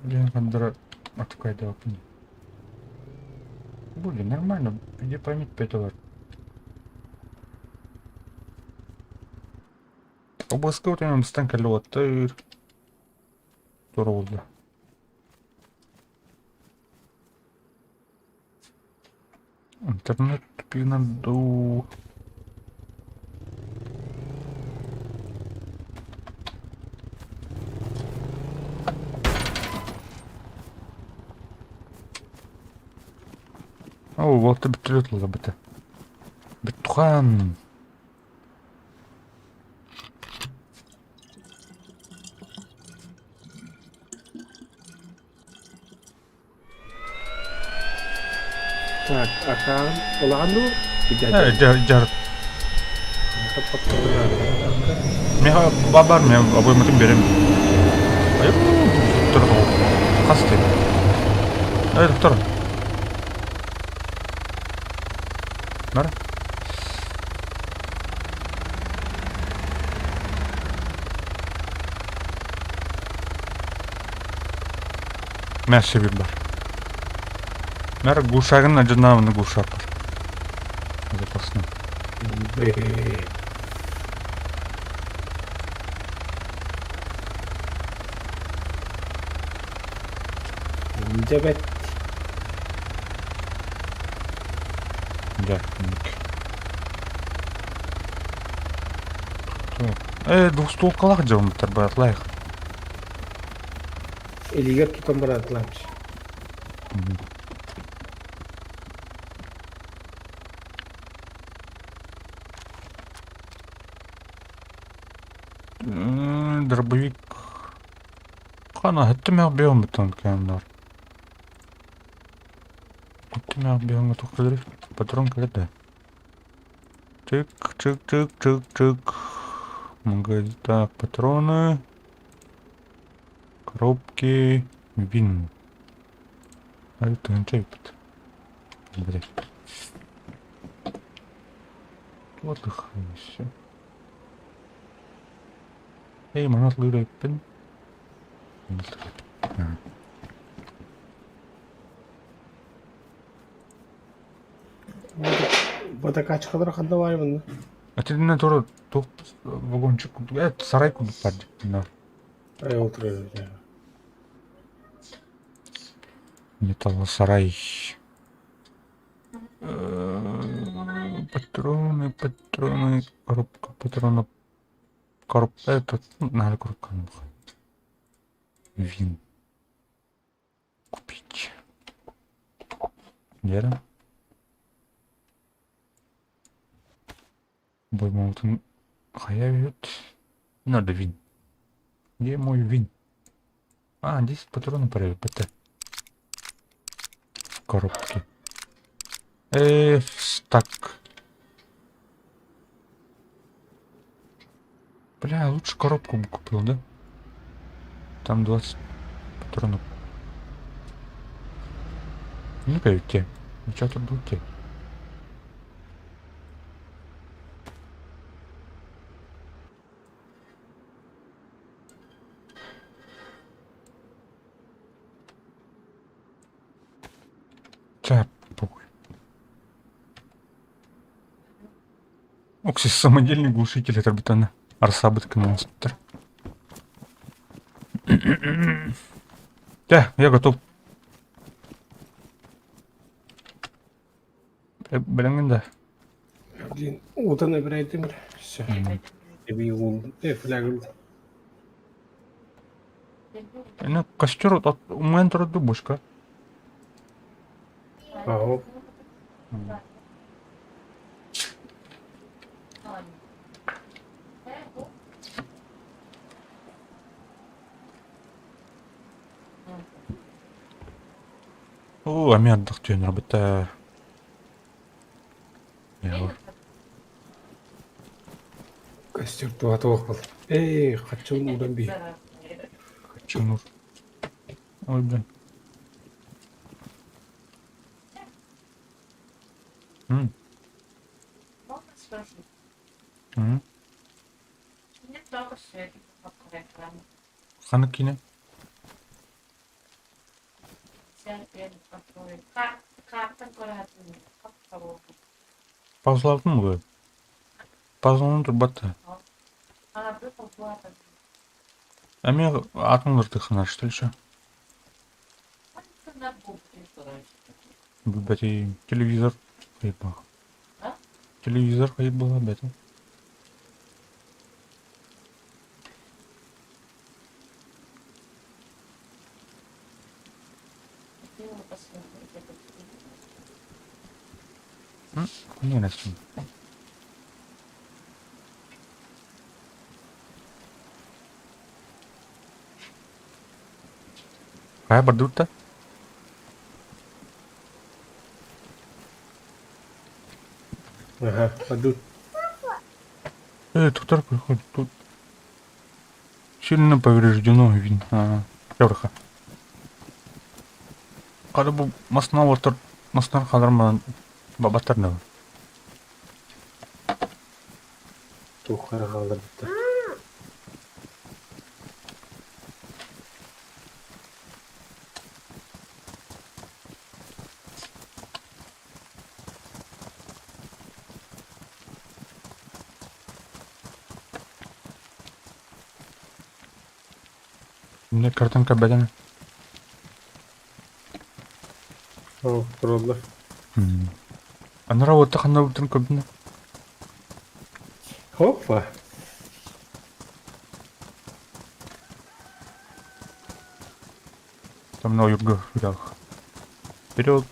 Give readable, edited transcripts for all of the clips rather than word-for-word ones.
Блин, Кондора откуда окно. Блин, нормально. Где память 5 долларов. Обыскал там станка лотыр. Туролда. Интернет пинаду. О, вот битулет лабыта. Битухан. Так, akan olahan dulu dijajah. Жар. Tempat pengolahan. Мен бабар мен обоймутун берем. Ай, тур. Касты. Ай, тур. Нар. Мәші бір бар. Нар гушагын ажынавыны гушап бар. Запасны. Jabet. Да. Двухстолкалах жауым бітір байатлайық. Eliga tutam baratlamış. Дробовик. Қана, әттімеғ беуім бітін кәмдер. Әттімеғ беуімге тоқтадыр. Патрон келеді. Чик. Магазин. Так, патроны. Коробки. Вин. А это ничего пит. Блять. Вот их все. Эй, манат лырай пин. Bada kaç kadar handa var bunda? Атидинен тура топ вагончик. Сарай кудуп бар. Ay oturuyoruz ya. Металлосарай. Патроны. Коробка патронов. Коробка. Это надо коробка. Вин. Купить. Вера. Боймолтон. Хая берет. Надо вин. Где мой вин? А, 10 патронов порядок. ПТ. В коробке. Так. Бля, лучше коробку бы купил, да? Там 20 патронов. Не поверьте. Ничего тут будете. Ча, похуй. Оксис самодельный глушитель от орбитана. Арсабыт конструктор. Да, я готов. Блин, да. Блин, утаны bir aytayım. Все. Bir oldu. Flag oldu. Костер у меня тут дубушка. Ау. О, ами ардах түйен рабыта. Яғыр. Костер туаты оқыл. Қатшын ұдан бей. Качанур. Ой, блин. М, Можно спросить? м. Мне только светит по экрану. Ханы кине. Sen beni kontrol et. Kartın koordinatını kapatalım. Паузалардың mı bu? Паузаларын тұрбатты. Ана bir oplata. Ами атыңдырды хана что ли что? Sen ne bu bir Бәте телевизор қайып бағы. А? Телевизор қайып бағы бәте. Фильм посмотреть этот фильм. Не нәрсен. Қая барды бұтта? Ага, подут. Туктар приходит тут. Сильно повреждено видно. Явраха. Қады бұл масына отыр. Масынан қадырман бабаттар не бар? Туқары қалдырды. Ne kартинка бәдені. О, тұрылды. Ана работа қандай бұтын көбіне? Хоппа. Там на юго вверх. Вперед.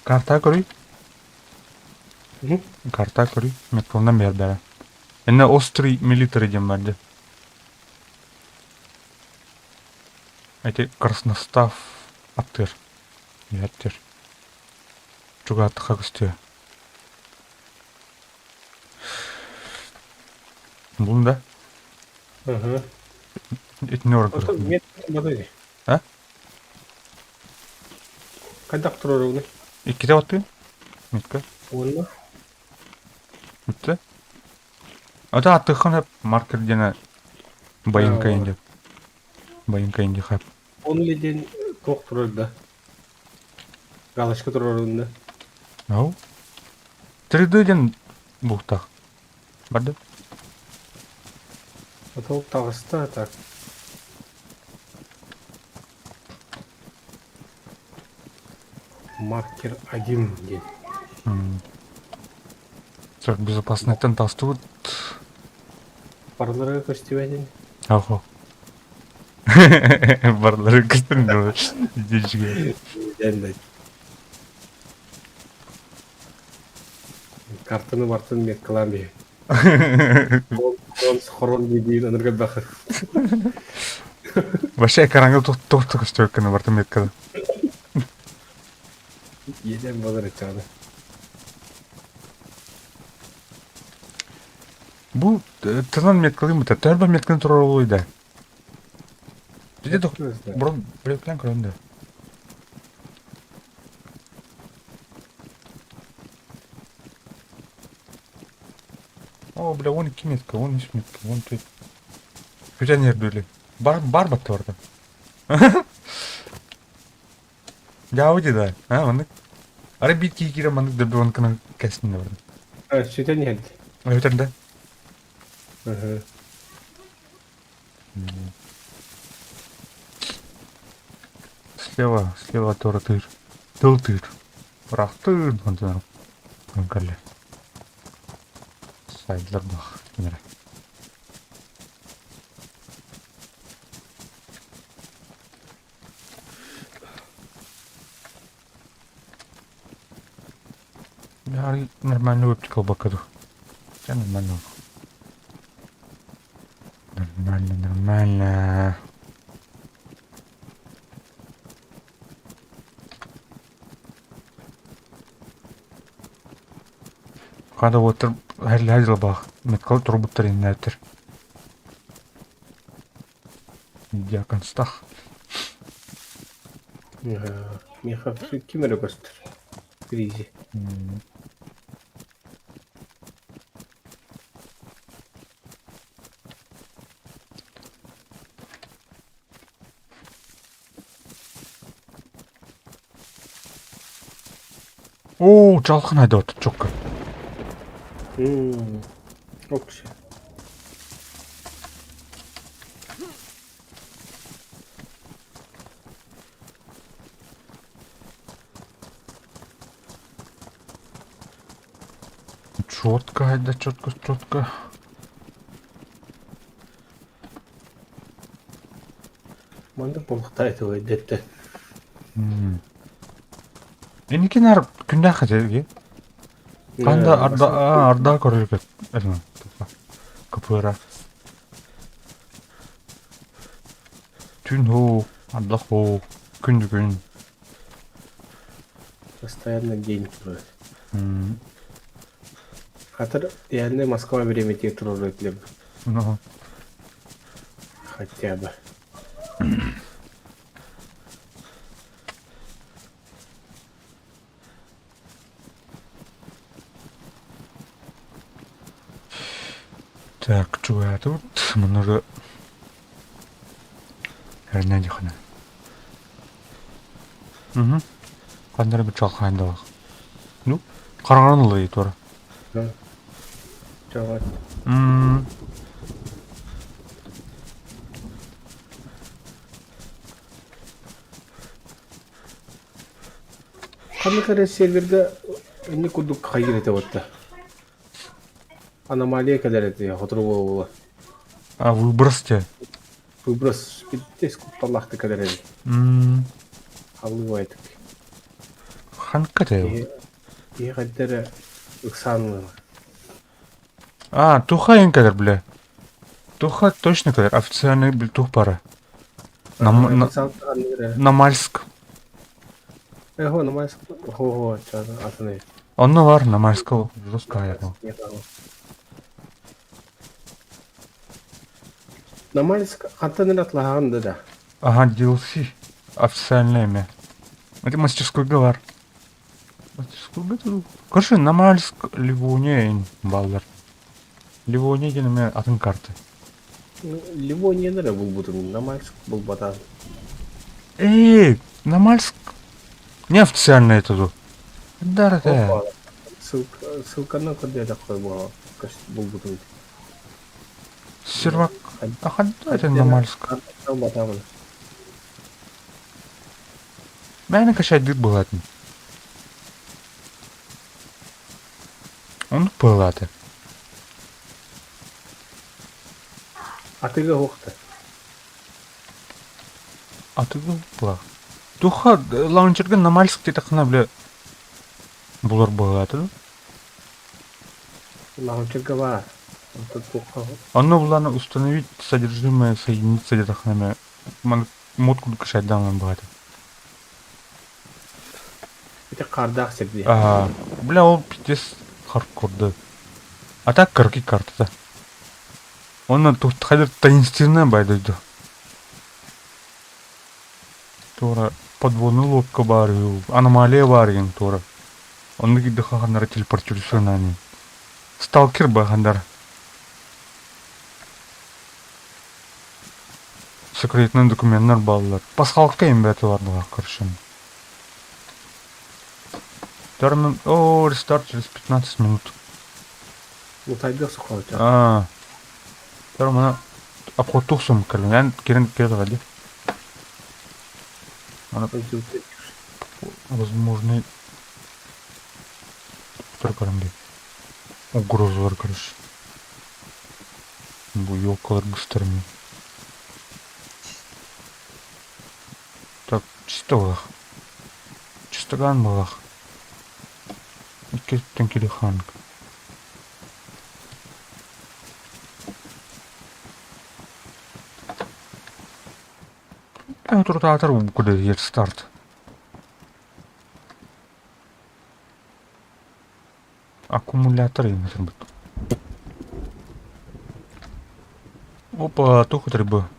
Карта көрүй. Карта көрүй. Метрондан берді. Эне острый милитар еден бәрді. Әйте красностав аттыр. Еттер. Чуга аттыға күсті. Бұлын да? Ага. Етіне орын Ото көріп. мет бадайды. А? Қайдақ тұрар оны? Кете батты? Метка. Оны? Бітті? Ата аттыққан әп маркер дені байынка А, енді. Байынка енді қап. Оны леден тоқ тұрар да. Галашқа тұрар оны. Ау? 3D ден бұқтақ. Барды? Тоқ тағыста так. Маркер 1 ден. Так, безопасный тентас тут. Парларға көстебәден. Ахо. Барлары күстірін дежіге. Дәлді. Картаны бартын мет қылам бе. Он схорон дейін анырға бақы. Вообще экранға тоқты күстіріккіні барды меткада. Еден болар етеді. Бұл тынан меткалым бұта. Тәрбі меткіні тұрар олойда. Деде доқ. Бұрын білеклен көрінді. О, бля, 12 метка, 13 метка, 13. Пиренер дөлі. Бар батты орда. Жауды да. Мандық. Ары битки кире мандық дөрбі онкының кәсінде барды. Сөйтен еді. Өтерінде. Слева тоже тыр. Тыл тыр. Бірақ тыр. Контейнер. Конкале. Сайдлар бах. Кенере. Я нормально оптикал бакаду. Я нормально. Нормально. Када отыр хәл бах. Меткал турбуттар иннәтер. Яконстах. Меха кимере көстөр. Кризи. Оо, жалхан айда отыр чокка. Окши. Четко, айда четко. Манда болуктайды ой детте. Эники нар күндә хәзерге. Канда арда көрөргө. Капыра. Түн хо, арда хо, күн. Постоянно день турат. Хатыр яны Москва беремети турат леб. Ну, Хотя бы. так, чуя тут, много. Herне дихана. Кандыр бир чалхан айда бак. Ну, караганлы тура. Чават. Кандай серверде не кудук кайыр ете отта. Аномалия кадар ете, хотуру болула. А выбросьте. Выброс битте скупталлахты кадар ете. Халлы айтык. Ханка те. И кадары ыксанлы. А, туха ен кадер, бля. Туха точно кадер, официальный бил тух пара. Намальск. Эго, намайск. Хо, чана, атаны. Онно бар, Намальского. Жестко аярно. Намайск атаны атлағанды да. Ага, DLC. Официальное имя. Это мастерскойга бар. Мастерскойга туру. Короче, Намальск, Ливония, балдар. Ливония деneме атын карты. Ливония нere бұл бұтын, Намайск бұл батан. Намальск. Не официально это тут. Да, да. Ссылканы кырды да қой бұл бұтын. Сервак. Ага, это Намальск. Батамын. Бәйні кашайды болатын. Он болады. Атыға оқты. Атыға бұлақ. Туха лаунчерге Намальск дейді қына біле бұлар болады. Лаунчерге бар. Оно бұланы установить содержимое, соединить содержимое. Модку кашайдан болады. Это қардақ серде. Бля, ол пиздец хардкорды. А так кырки картада. Оны тут хадыр таинственная байдайды. Тора подводный лодка бар, аномалия бар ен тора. Оны гиді хағандары телепортируется на ней. Сталкер бағандар. Секретный документтер балалар. Пасхалыққа ембәті бардыға көршін. Рестарт через 15 минут. Утайдық сұқау. Мына апотуқсым кірген. Керен келді ғады. Она, Консультация. возможно, тұрғанымды. Угрозалар, короче. Bu yolkalar göstermiyor. Так, чисто болақ. Чистоган болақ. Икки телефон. Тут атыр куда ер старт. Аккумулятор емес бит. Опа, тух треба.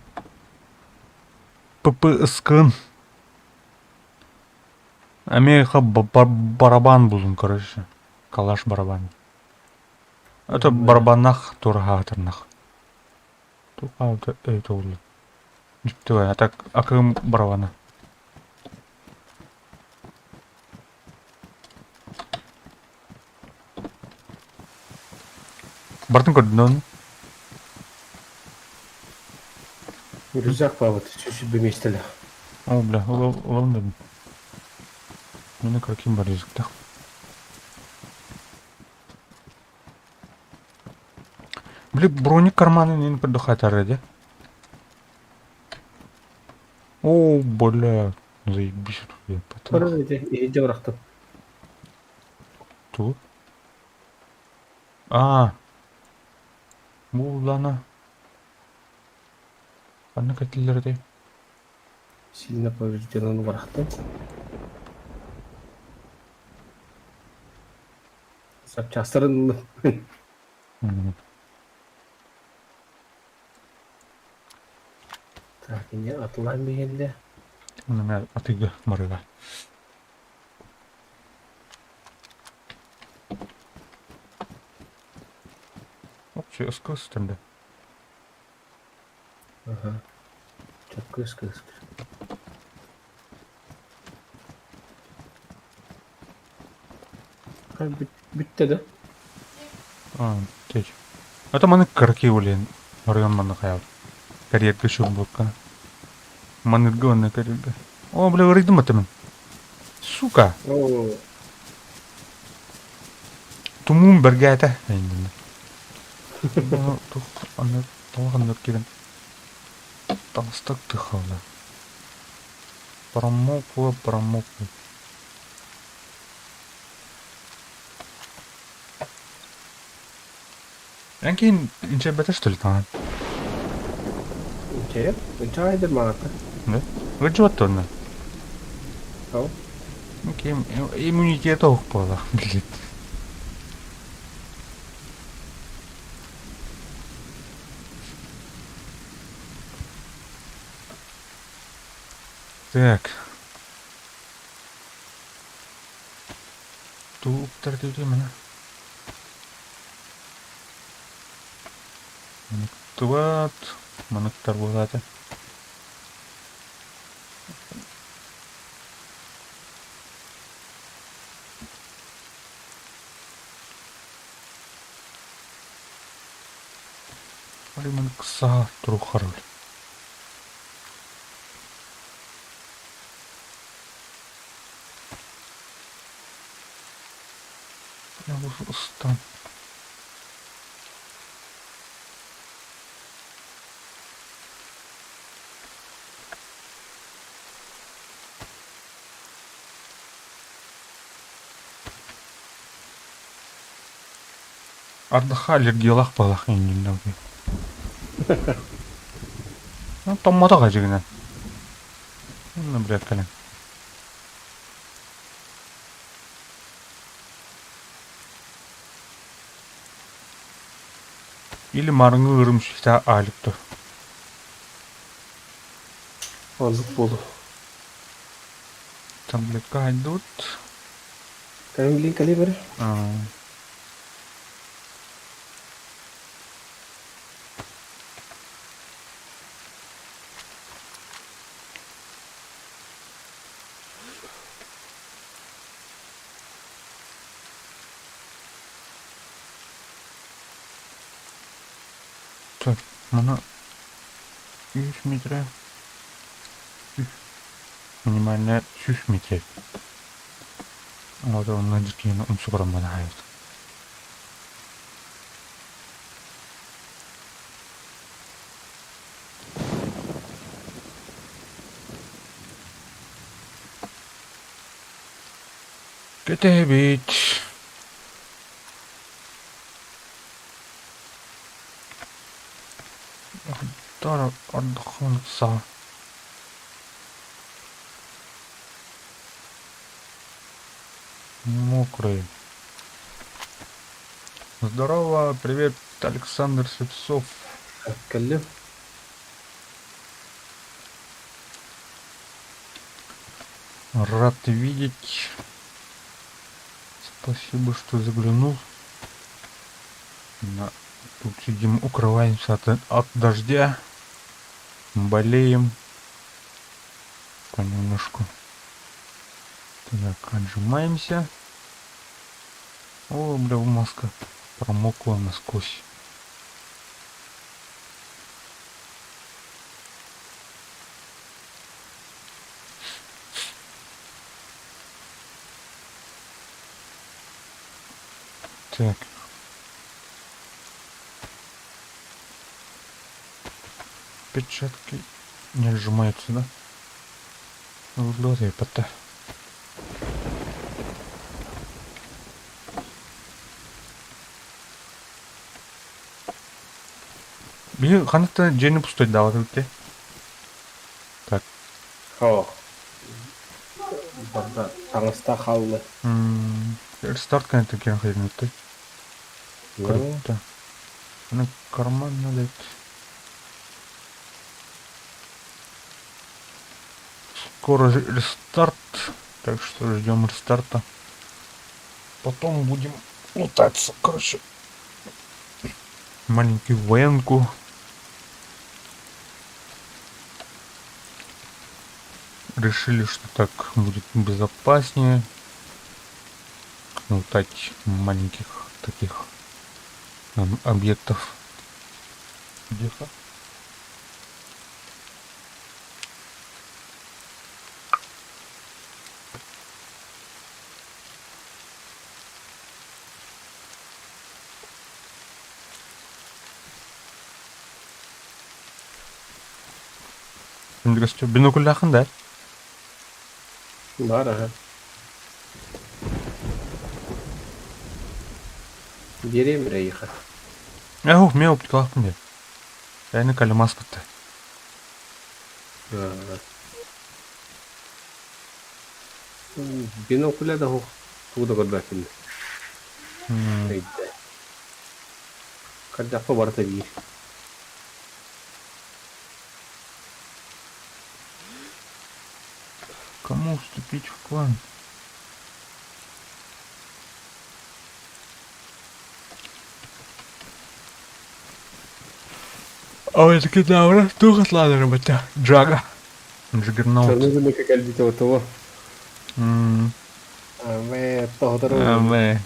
ППСК. Америка барабан булун, короче. Калаш барабан. Это барабаннах тургатырнах. Туха это улы. Жиптебай, а так акым барабаны. Бартын көрдүн. Рюкзак павод, чуть-чуть бы местили. О, бля, улам. Мені каким бар языкта. Бля, броник карманы нені поддыхать ради. О, бля, заебись тут я потом. Көріп еді, еді бұрақтым. Тут? А, бұл лана. Қаны кәтілерде. Сильно поврежденный бұрақтым. Запчастырын. Так, енді атылайын бегенде. Мына мен атыға марыға. Вообще, eskı üstünde. Ага. Çok kız. Bitti de. А, теч. Это маны карки улен. Район маны хаял. Карьерге шум булкана. Маны гонны карьерге. О, бля, вырыдым атымен. Сука. О, Тумум бергәтә. Әйнде. Тух, аны талгандар кирен. Талстык тыхалды. Промоклы. Әнкейін инше бәтә что ли таңан? ince. İnce aydır mağata. Да? Выживет тонна. Tamam. Әнкейін иммунитеті оқ болды. Блин. Так. Туптар дейді мені. Мынықтыбат. Мынықтар болады. Али мені қыса тұру қарыл. Я уже устан. Отдыхали, аллергиялах балах инде. Ну, томматага жигинен. Ну, бред кален. Или марыңы ырымшықта алыпты. Azık bolu. Таблетка айдут. Kalian beli kali ber. Так, мына 100 метре. Минимальная 3 metre. Вот он на дикие сукром нравится. Кетебич. Тара отдохнуться. Мокрый. Здорово, привет, Александр Слепцов. اتكلم. Рад видеть. Спасибо, что заглянул. Тут сидим, укрываемся от дождя. Болеем. Понемножку. Так, отжимаемся. О, бля, маска промокла насквозь. Так. Перчатки не отжимаются, да? Вот это. Bir kanıtta Jenny pustuydu davet etti. Так. اه برضه تغستا خالله. Рестарт kanıtta кем ходил ты. Ну, Круто. На карман надо. Скоро рестарт. Так что ждем рестарта. Потом будем лутаться, короче. Маленькую военку. Решили, что так будет безопаснее. Лутать маленьких таких объектов. Где-то. Şimdi gösteriyor. Binokul yakında. var ha. Geriye mi reyha? Yahu me optik kalktım ya. Yani kalem bitti. Binokula da ho. Tuğda kadar bakın. Kad defa barata bir. Кому вступить в клан? А это кедавра, туха слада работа. Джага. Джаггернаут. Sana da ne kadar bir tuğda. Ve tuğda. Аме.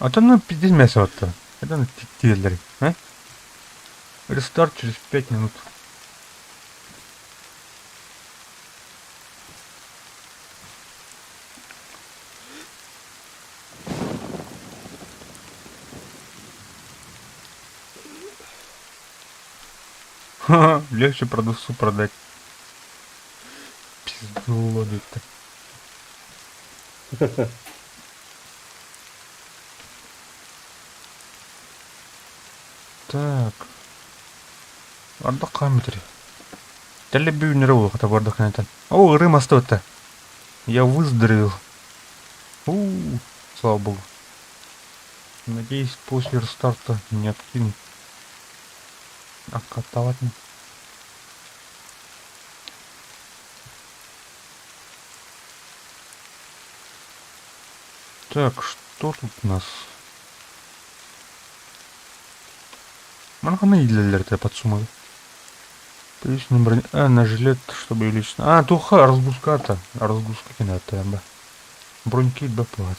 А то ну пиздец мясо вот-то. Это на тизлере, а? Рестарт через 5 минут. Ха-ха, легче продавцу продать. Пизду ловит-то. Так. Ардақ метре. Дәлі бүйінері ол қата бардық кәнетен. О, Рым остается. Я выздоровел. Слава богу. Надеюсь, после рестарта не откинет. Окатавать не. Так, что тут у нас? Манханы идлерлерді подсумали. Приличный броня. На жилет, чтобы увеличить. Туха, разгрузка-то. Разгрузка кината, да. Броньки да платят.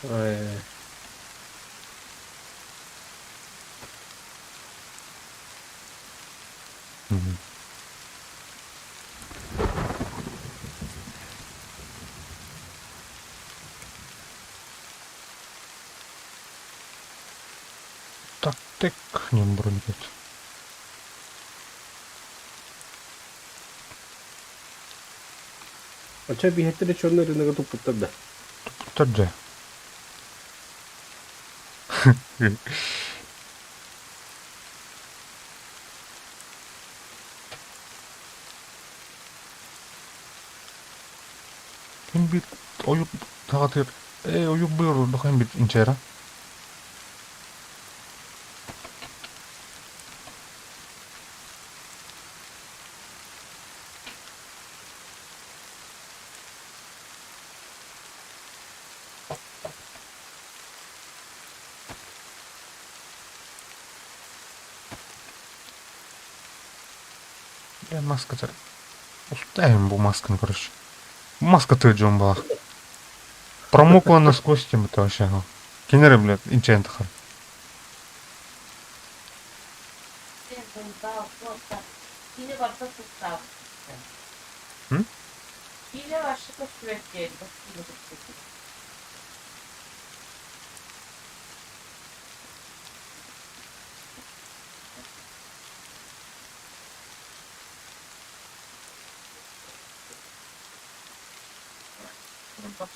Ай, Мгм. Так, тек, не бронькет. 어차피 해뜰에 줬는데 내가 또 붙던다. Тадже. Kim bit oyup tagatır. Oyup buyurur bakayım bit inçera. Маска царь. Уставим bu масканы, короче. Маска ты, Джон Бах. Промокла насквозь тем это вообще. Кинеры, блядь, инчентахар. Всем создал просто. Yine başka tutar. Hı? Yine başka sürekli. Bakın.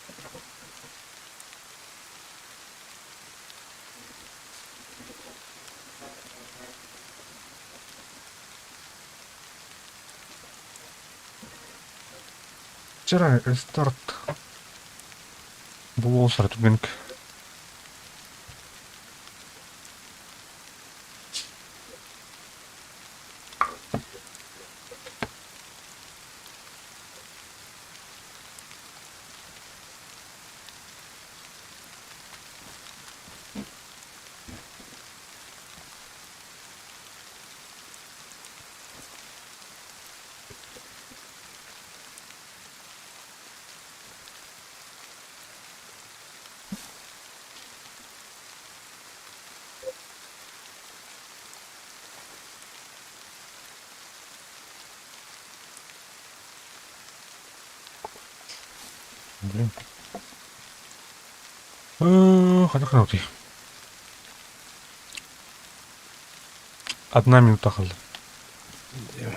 Вчера рестарт. Был сартубинг. Блин. Хотя хренутый. 1 минута қалды.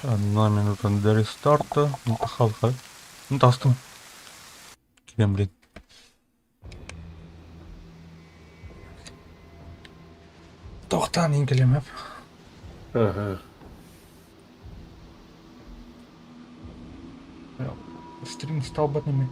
1 минута до рестарта. Қалды. Тастым. Келем, блин. Тоқтан келем, әп. Ага. Стрим стал батними.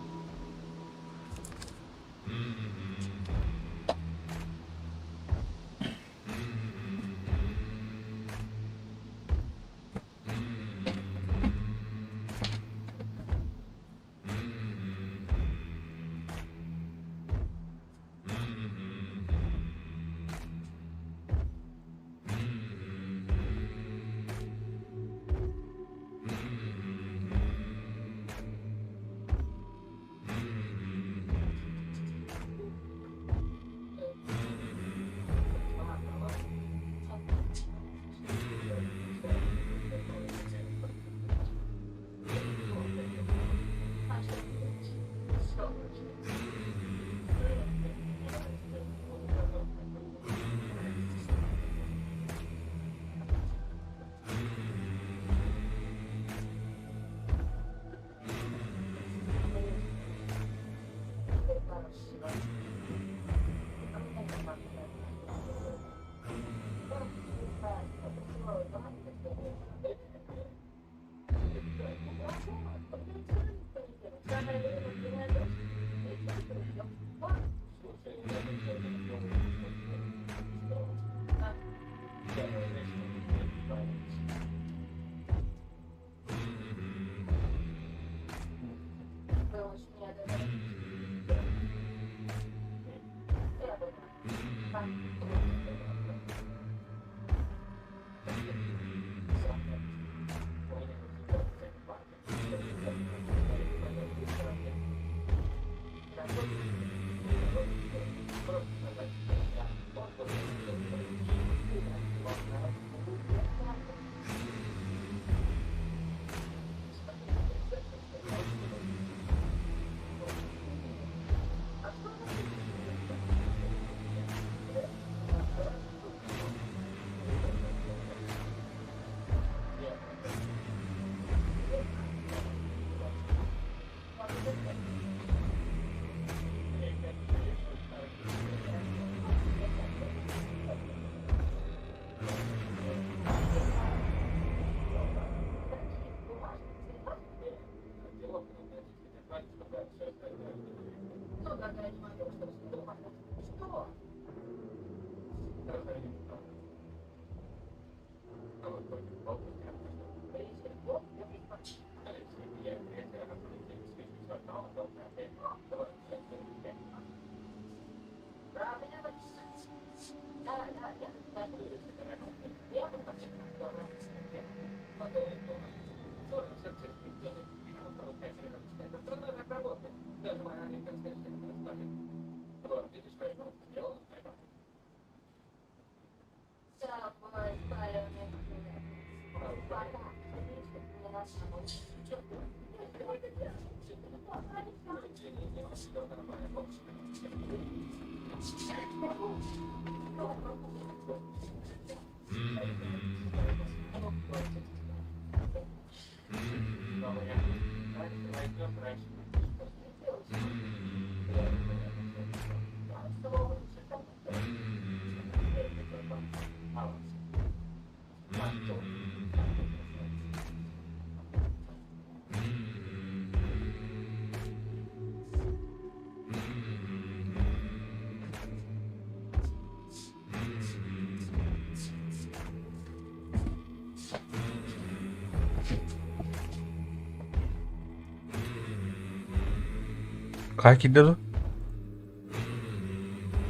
Кай кидді?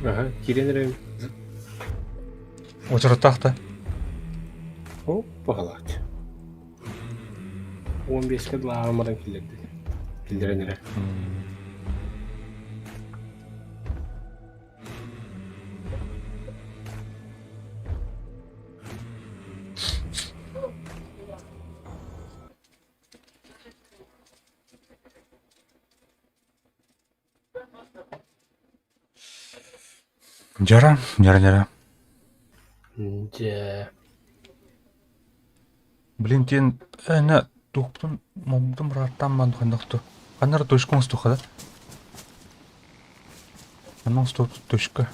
Ага, киренерем. Очыры тақты. Оп, бағалады. 15-ке лағамадан келдерді. Келдеренері. Жара. Же. Блин, тен әне туқтын момдым раттан банды қандықты. Қанар төшкің ұстуқы да? Анның ұстуқы төшкі.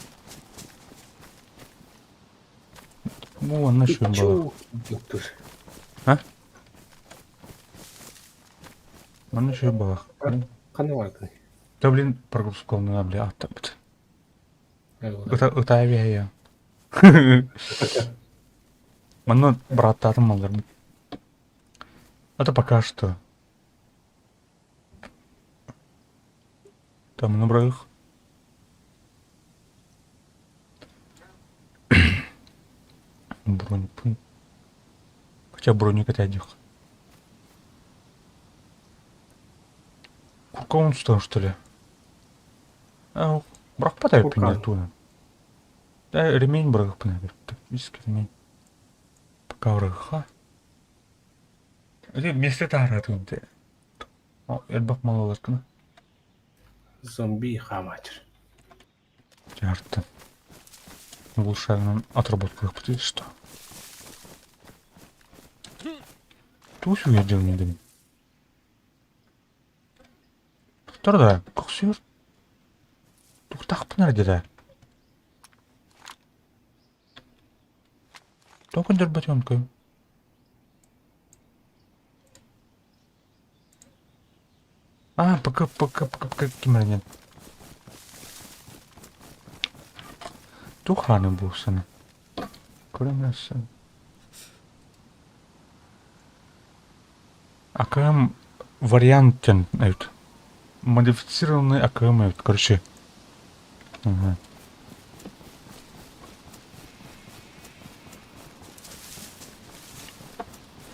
Бұл анна шөм бала. Доктор. А? Анна шөм бала. Қаны варды? Да, блин, прогрузкалны бля аттапты. Ытай бия. Маны браттарым алар. Это пока что. Там на брых. Бронь. Хотя броник это одних. Курком что, что ли? А, брак подай пинятуна. Да, ремень брак подай. Тактический ремень. Пока брыха. Öyle mesle taratımdı. O el bakmalı olasın. Зомби хаматер. Ярты. Улучшаем отработку их что. Тушу я делал не дым. Вторая, как сыр. Тух так понарди да. Только дербатенкой. А, пока кимерген. Туханы болсын. Көрмесін. АКМ вариантен, модифицированный АКМ, короче. Ага.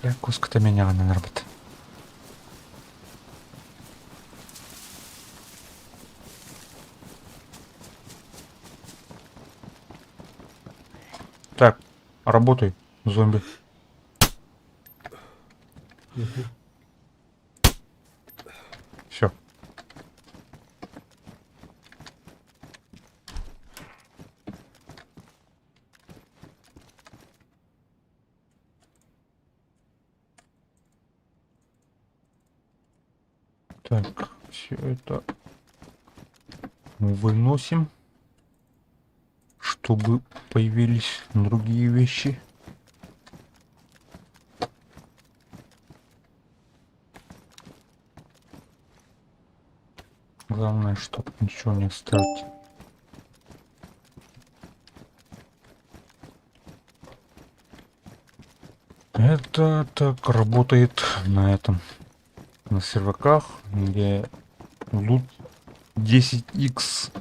Я куска-то меня на работу. Так, работай, зомби. Все. Так, все это мы выносим, чтобы появились другие вещи. Главное, чтобы ничего не оставить. Это так работает на этом. На серваках, где лут 10х.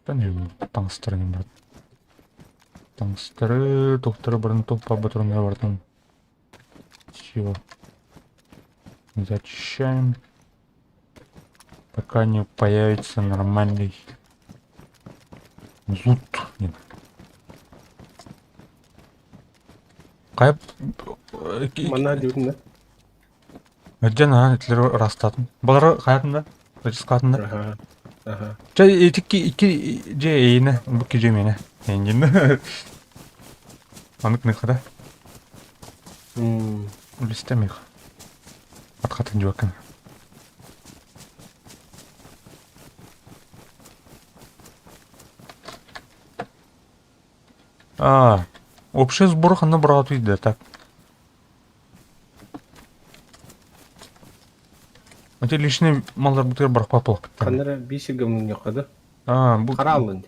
Таня таңстырын бар. Таңстыры, тоқтыры бұрын топа батырында бардым. Все. Зачищаем. Пока не появится нормальный лут. Нет. Кайп. Мана дегенде. Жана этлер растатын. Балары каятында? Рискатында? Ага. Ага. Жа iki же эйне, bu ki жемene. Engin. Анык ныкада. Улистемих. Аткатын жуакын. Общий сбор хана брат виде, так. А те личный малдар бутер бар папал. Қандыра бесігімнің жоқады. Бұл... Қаралын.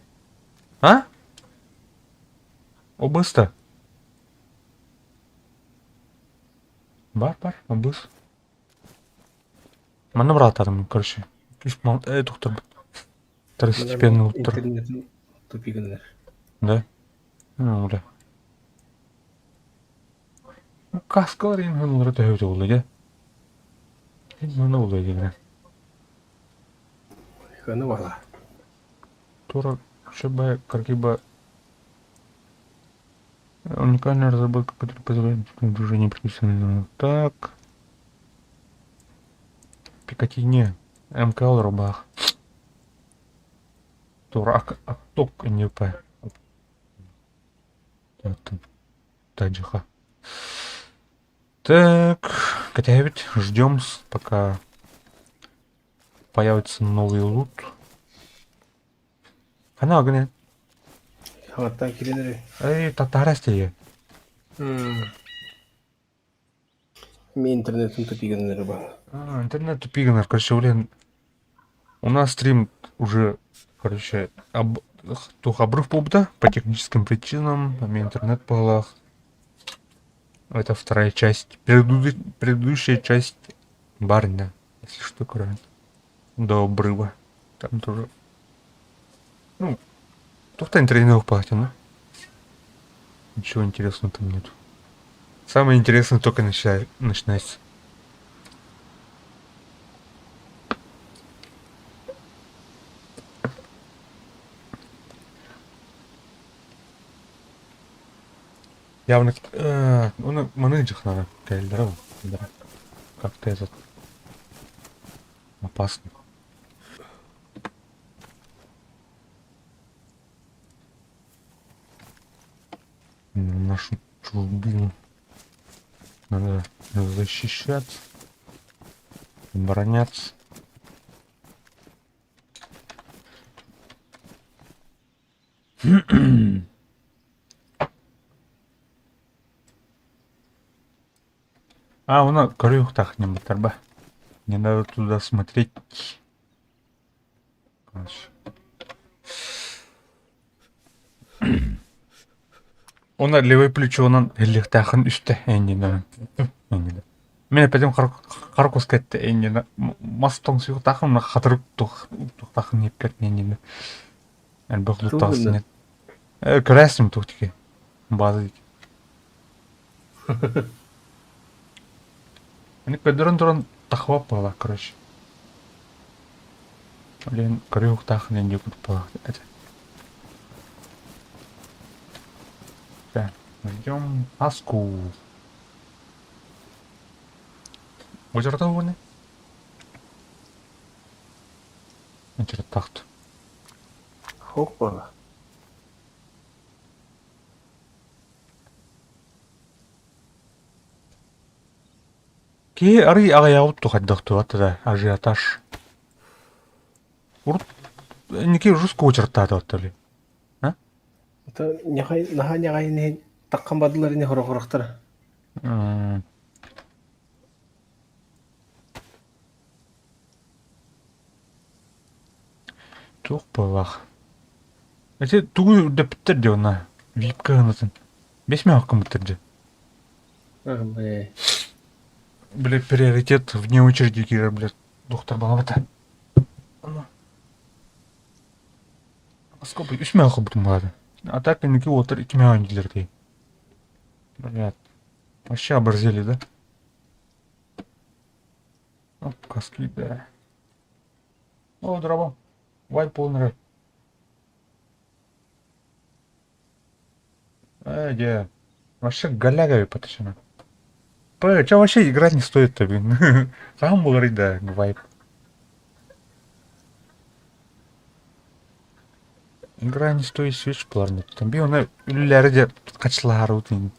Обыста? Бар, обыс. Мана брат адам, короче. Доктор. Второстепенный уттар. Интернеттің тупигіндер. Да? Ура. Каскалар ең ғанылары тәуді олды, да? Ең ғаны олды, дегені. Ғаны бала. Тура, шабай, каргиба... Уникальная разработка, которая позволяет движение приписанного. Так. Пикатине. МКЛ рубах. Турак, отток, НП. Таджиха. Так, котявить, ждем, пока появится новый лут. Она огня. Хаваттан келедері. Татарасте. Мен интернеттің тупигіндері бар. Интернет тупигнер, короче, блин. У нас стрим уже, короче, обрыв побыта по техническим причинам, а интернет полах. Это вторая часть. Предыдущая часть барня, если что, короче. До обрыва. Там тоже. Ну, тут интернетных платин, ничего интересного там нет. Самое интересное только начинается. Явно... Он манеджих надо. Кайлдеров. Да. Как-то этот... Опасно. Нашу чужбину надо защищаться, обороняться. У нас корюхтах не батарба. Не надо туда смотреть. Короче. Она левое плечо, он лихтахан üstte endine. Мен пойдем харкус кетті endine. Мастон сүйік тақым на хатырып тұқтақым еп кетті endine. Әлбақ лұттағысы нет. Көрәсім тұқтеке. Базы деке. Они көдірін тақвап бала, короче. Олен көрюк тақын енде күтіп бала. Ждем аску. Озерда оны? Интересно тақты. Хоқ бала. Ке ары ағай ауып тұқаддықты атты да ажиотаж. Ұрып, неке жұрсқа очырттады атты ли? Наха няғай не Таққан бадылар не хорохорохтар. Тух болах. Эти тугу да биттерди она. Випка анатын. 5 миллион кым биттерди. Бе. Блядь, приоритет вне очереди кирер, блядь. Доктор балабата. Сколько? 3 миллион бутым бады. А так инки отыр 2 миллион дилердей. Блядь. Вообще оборзели, да? О, каски, да. О, дрова. Вай полный. Где? Вообще голяга потащена. Че вообще играть не стоит-то, блин. Сам был говорить, да, вайп. Игра не стоит свеч пларны. Там би она үлләрде качлар утын.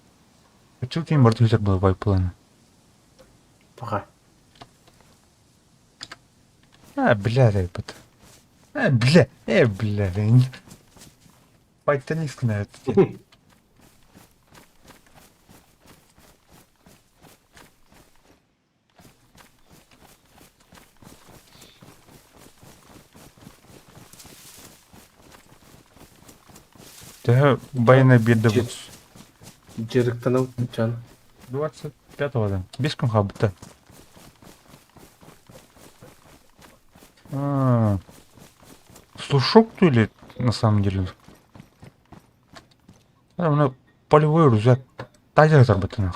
Почему тем мартюзер был вайп план? Паха. Бля, ребят. Бля. Пойти не скнает. Да, байна беда Жер- вот. Жырықтанау жан. 25-го, да. Без комхабыта. Слушок то ли на самом деле? Она полевой рюкзак. Тайзер заработана.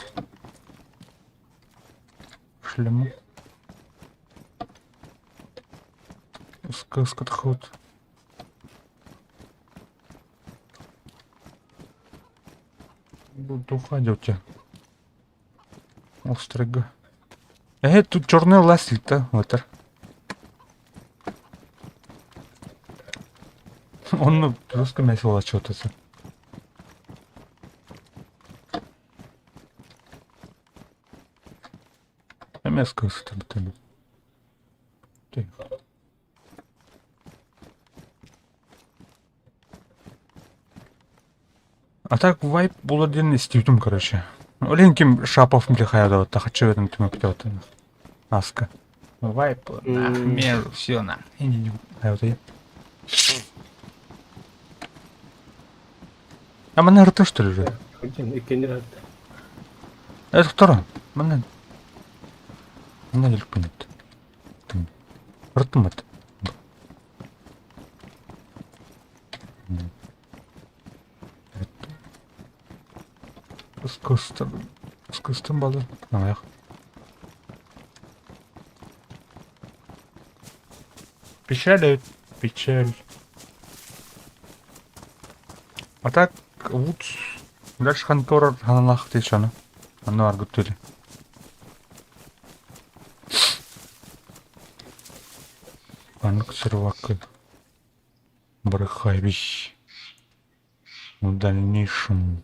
Шлему. Скотход. Буду уходить. Острига. Тут черный ластик-то, вот. Он просто месил что-то. Меска с тобой. А так вайп был один из тютюм, короче. Оленьким шапов млехая да вот так хочу в этом тюме пьет. Аска. Вайп, нахмер, все на. А вот я. А мене рты что ли же? Икенер. Это второй. Мене не понят. Ртым это. Скыстым балы. Аяқ. Печаль. А так, вот дальше ханкор хананах течана. Аны аргуттели. Анық сервакы. Брыхай бищ. В дальнейшем.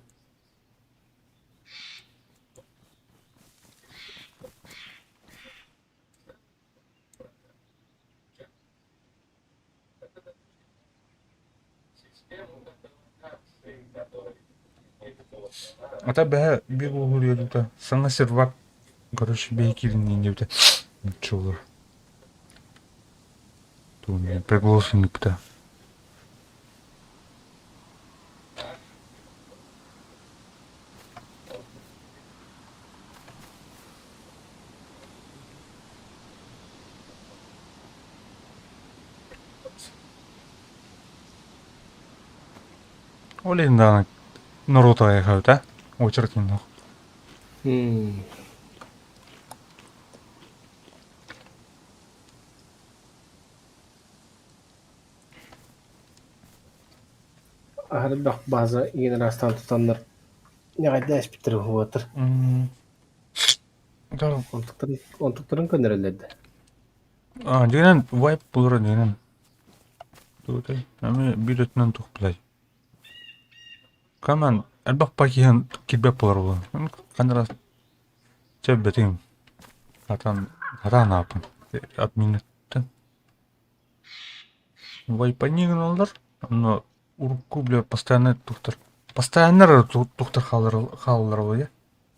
А так бе бегу гурьёду-то. Саңа сервак. Короче, бейкилин не где-то. Ничего. Тут мне приглашенник-то. Олен да Наруто ехают, а? Очередь нахуй. Бақ база егін растан тұтанлар. Не қайда әш біттірі отыр. Онтықтырын көндіріледі. Дегенен вайп бұлыры дегенен. Туытай. Әме бүйретінен тұқпылай. Каман әлбақ пакиен кетбеп бұлар бұлар. Қандырас чәп бәтейм. Атан апын. Админеттен. Вайпа неген олар. Но урку, бля, постоянно туқтыр. Постоянно туктар халлар oluyor.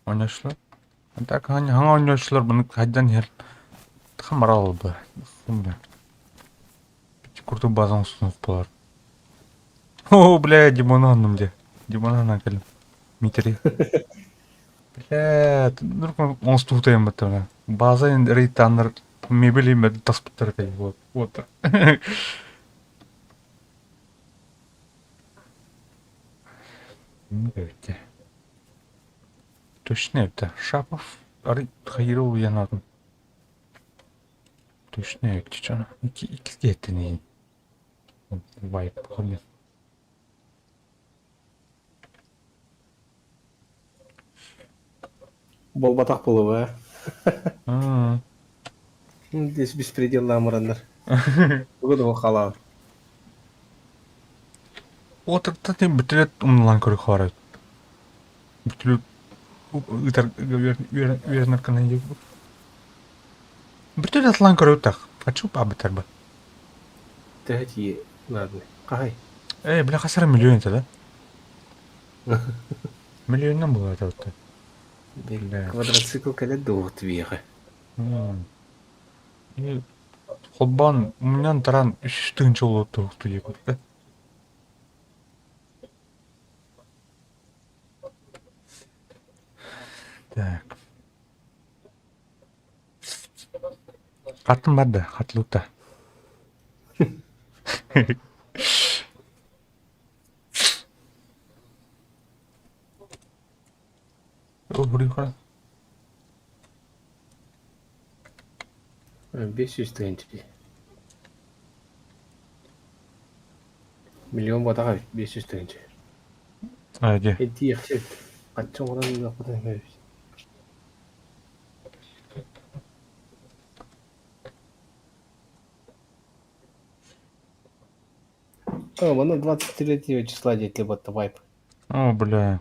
Oynaşlar. Так hangi oynaşlar bunu haydan her хамар алды. Курту базан уснув болар. О, бля, Димонанным де. Димонан келем. Митри. Бля, нуркан онсту тайм баттана. База ин рейтаннер мебели мед таспыттар тай вот. Вот. Evet. Точно это. Шапов. Ары хайрол янадым. Точно это чана. İki yeteneği. Вайп oluyor. Бол батақ болу, Aa. Здесь беспредел амырандар. Бүгін ол қалау. Отырда тем бүтілет умлан көрі қарайды. Бүтілет ұйтар үйерінер қана ек бұл. Бүтілет лан көрі өттақ. Қачу па бітер ба? Тәхәти, ладно. Қағай. Бля қасары миллион еді, да? Миллионнан болады өтті. Квадроцикл кәлет доғыт бейіғі. Холбан, у меня таран 3 жыл өтті өтті ек өтті. Так. Қатын барды, қатылуытта. О, бұрый қара. 500 тәйінті. Миллион батаға 500 тәйінті. Әде. Әді еқсет. Қатшын одан ұлақпыдан көріпсі. Мана 23 числа дейтли батты вайп. О, бля.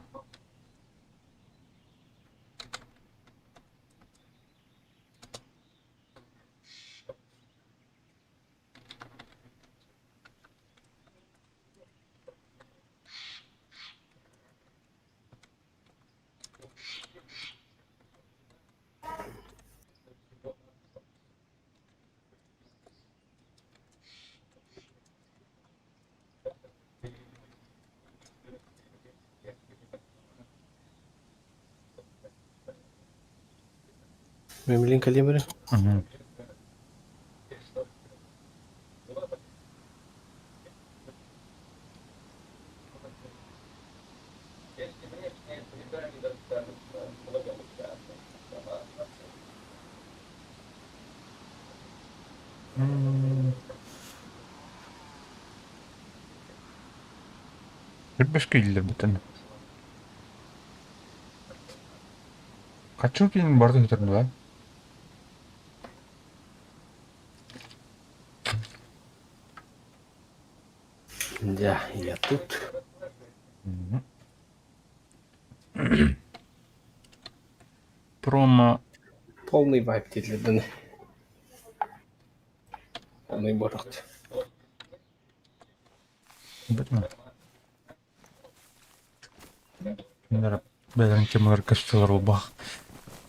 Мемлин калибрі? Бір келдер бұтын. Қачу кейін барды өтерді ба? Да, я тут. Промо. Полный вайп дейтли бұны. Полный бұрықты. Бітім. Мендер бәлірін темілер кәштелер ол бақ.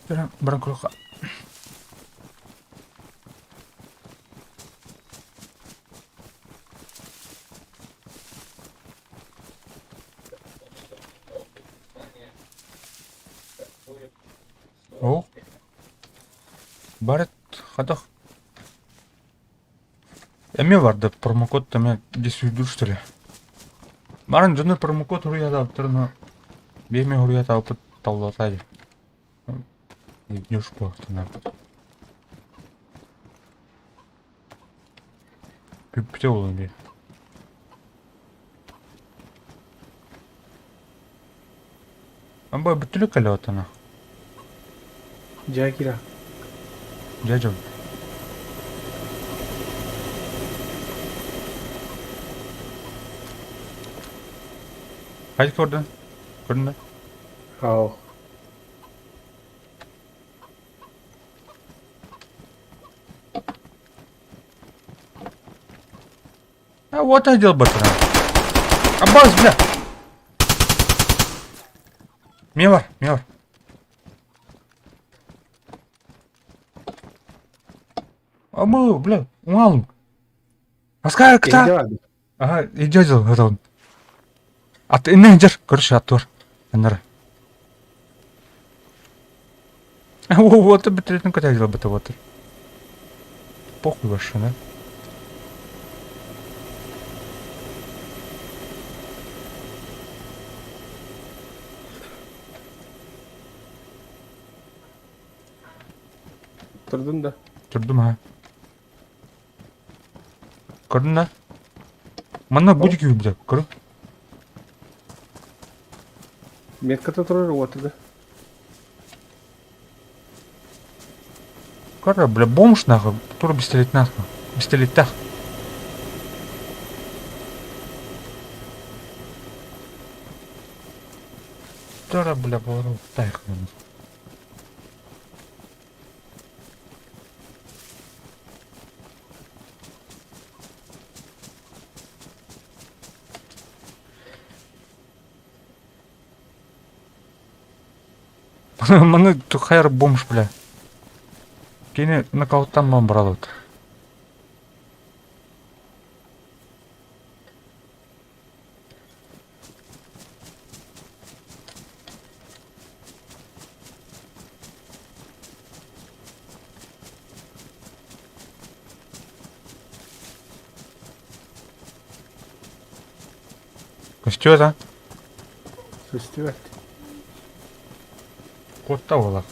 Бірін күліға. О. Барет, қадақ. Әме барды промокод әме десуйдур, что ли? Барын жөні промокод ұрияда аптырына бейме ұрияда опыт таулатайды. Идешь по автонапу. Пипте олын. Амбай бүтілік әлі отана. Джакира. Джаджон. Қайды көрді? Көрді? Ау. А вот отдел батона. Аббас, бля! Мен бар, мен бар. Амы, бля, оңалым. Аскар, Elde кыта. vardı. Ага, иди отсюда. Ат, ине, жер, короче, аты бар. Анара. Вот, бітіретін көте жыл бітіп отыр. Похуй вообще, да? Durdun da. Тұрдым, ha. Көрдің, да? Мана будь кеу, бля, көрі. Metkata durur oturdu. Көрі, бля, бомж, нахуй. Тура пистолет, нахуй. Пистолет, тах. Тура, бля, поворот, тайх. Мана хайыр бомж, бля. Кейіне нокауттан ман бұрады отыр. Костюа, да? Süstü verdi. Котта болақ.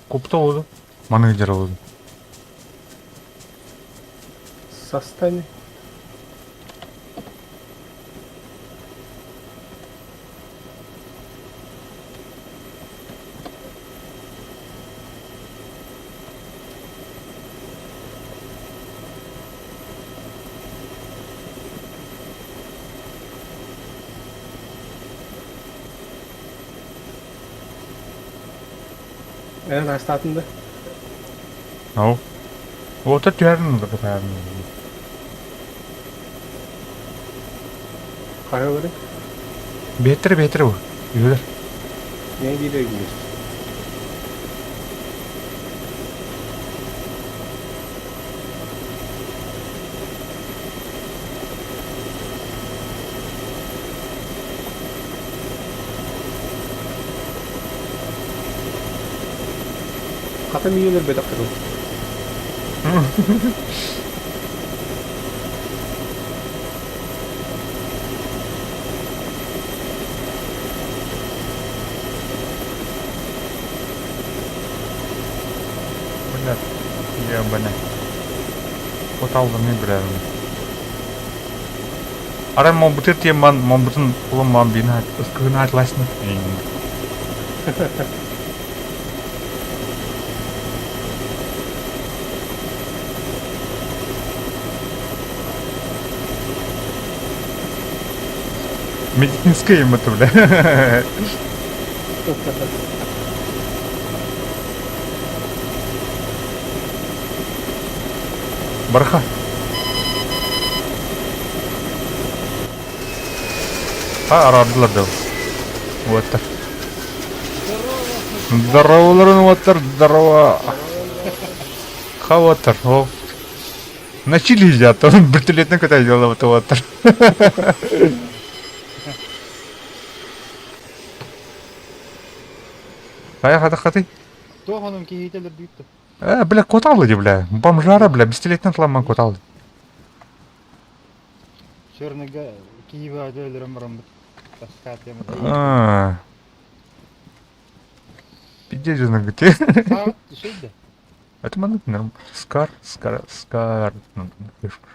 Копта oldu. Менеджер oldu. Sastane. En hastatında. Ау. Отыр түйәрін бұтайын. Kaya var. Бетір, бетір bu. Үйілер. Ne gidiyor gidiyor. Katım yiyorlar bedak kadın. Bener. Iya bener. Kota aldım ne birer. Ara mau betul tiap mau betul belum mau binat. Terus kena kelas nih. Медицинская им это, бля. Барха. Арадылар да. Уаттар. Здоровларын уаттар, здорово. Хаваттар. О. Начали едят, он бертолетный кота делал это уаттар. Хаты. Тоғаным кейтелер дейіпті. Бля, кот алды де, бля. Бомжара, бля, пистолеттен тыламан кот алды. Шөрнігі кейбі әдөлерім бұрын таскатемі. Пиздец, где? Сағыт шейді. Это манут норм. Скар. Ну, фишка.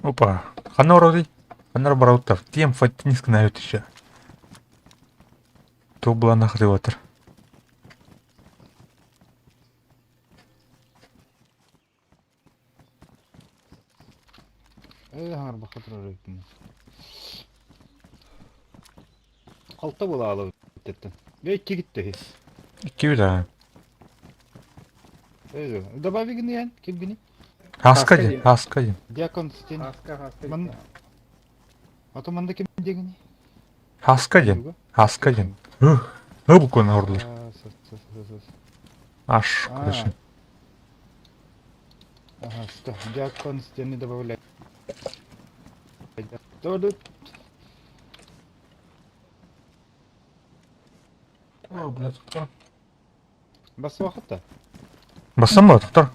Опа. Ханороди. Ханор браутов. Тем фатиниск нают еще. То была нахрыватор. Ағар бақытыр өректім. Қалта бола алып өттеттін. Бей кегітті хес. Киви, да. Öyle. Добави гини ян, ким гини? Хаска Хаска ден, ден. хаска ден. Диакон стен. Хаска. Ман. Ато манда ким дегини? Хаска ден, хаска ден. Буквы на урлар. Аш, короче. Ага, что? Диакон стены добавляй. Добавляй. О, блядь, кто? Бас вакытта. Басам ба, тоқтар.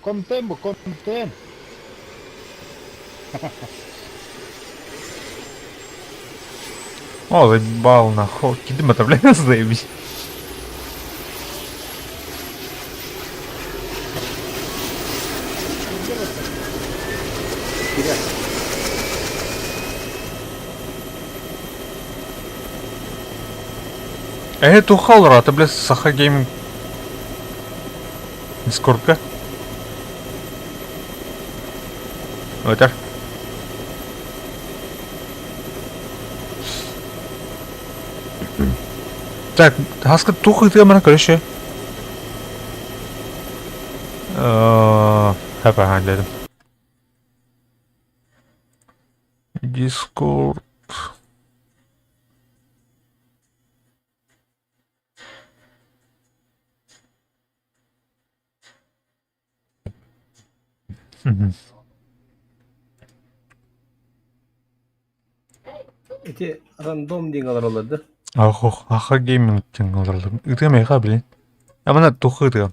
Контен бу, контен. О, заебал нахуй. Кидим это, блядь, заебись. Тухалра, это, блядь, Саха Гейминг. Дискордка. Өтер. Так, хаска тухай ты мана короче. Хапа хандледім. Дискорд. Эти рандом деңалар оларды. Ох, Аха Гейминг тен алдырдым. Үтеме ха билин. Амана тухай ты.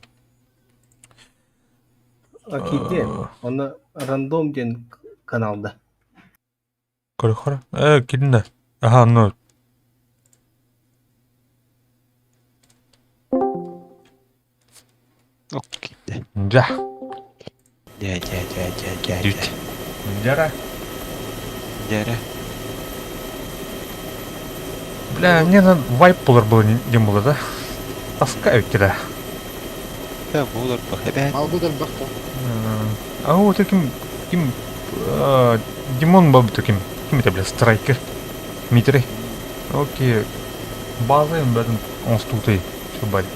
Акиде, оны рандом ден каналда. Корохора. Кидинде. Аха, ну. Окей. Да. Дють. Дяра. Дәрі. Бля, мне на вайп булар было не было, да? Таскают тебя. Та болар бәхәбәт. Алгыдан бакта. А вот таким Димон бабы таким. Ким это, бля, страйкер. Митрей. Окей. База им бәдін онстутой. Что бәді.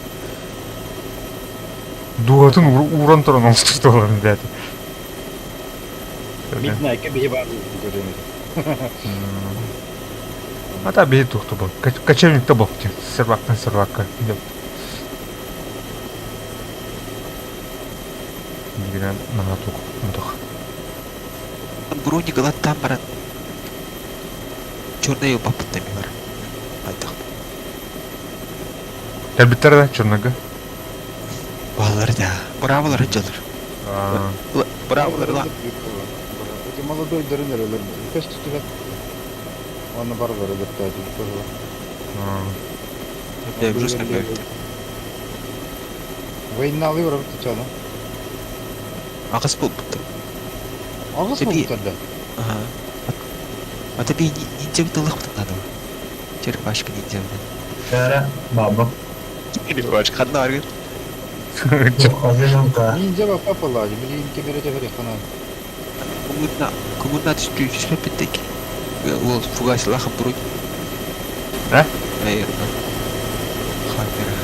Дуатын уран тұран онстутой оларын бәді. Midnight кеби бар көрөнөт. Ата бейт тухты бұл. Кочевник-то бұл. Сервактан сервакка. Дегенен нана туқ. Мұдық. Броник алаттан барат. Чорный бапыттами бар. Айтақ. Кәлбеттер да, черныга. Балар да. Бравалар жалар. Бравалар ла. Эти молодой дөрөнөр элер. Көз түтүбөт. Аны бар бар деп тайтып көрүп. Я уже сказал. Войналы бар тичаны. Ағыс болып бұтты. Агыс Теби- болуптарда. Ага. А тебе ниндзя бітылық бұтыңдады ма? Черепашка ниндзя бұтыңдады. Cara, baba. Черепашка қадна аргын. Ниндзя ба папалады. Билин кемере тефери хана. Кумурна түспей жүспеп біттек. Ол фугас лақып бұрой. А? Наверное. Хаммера.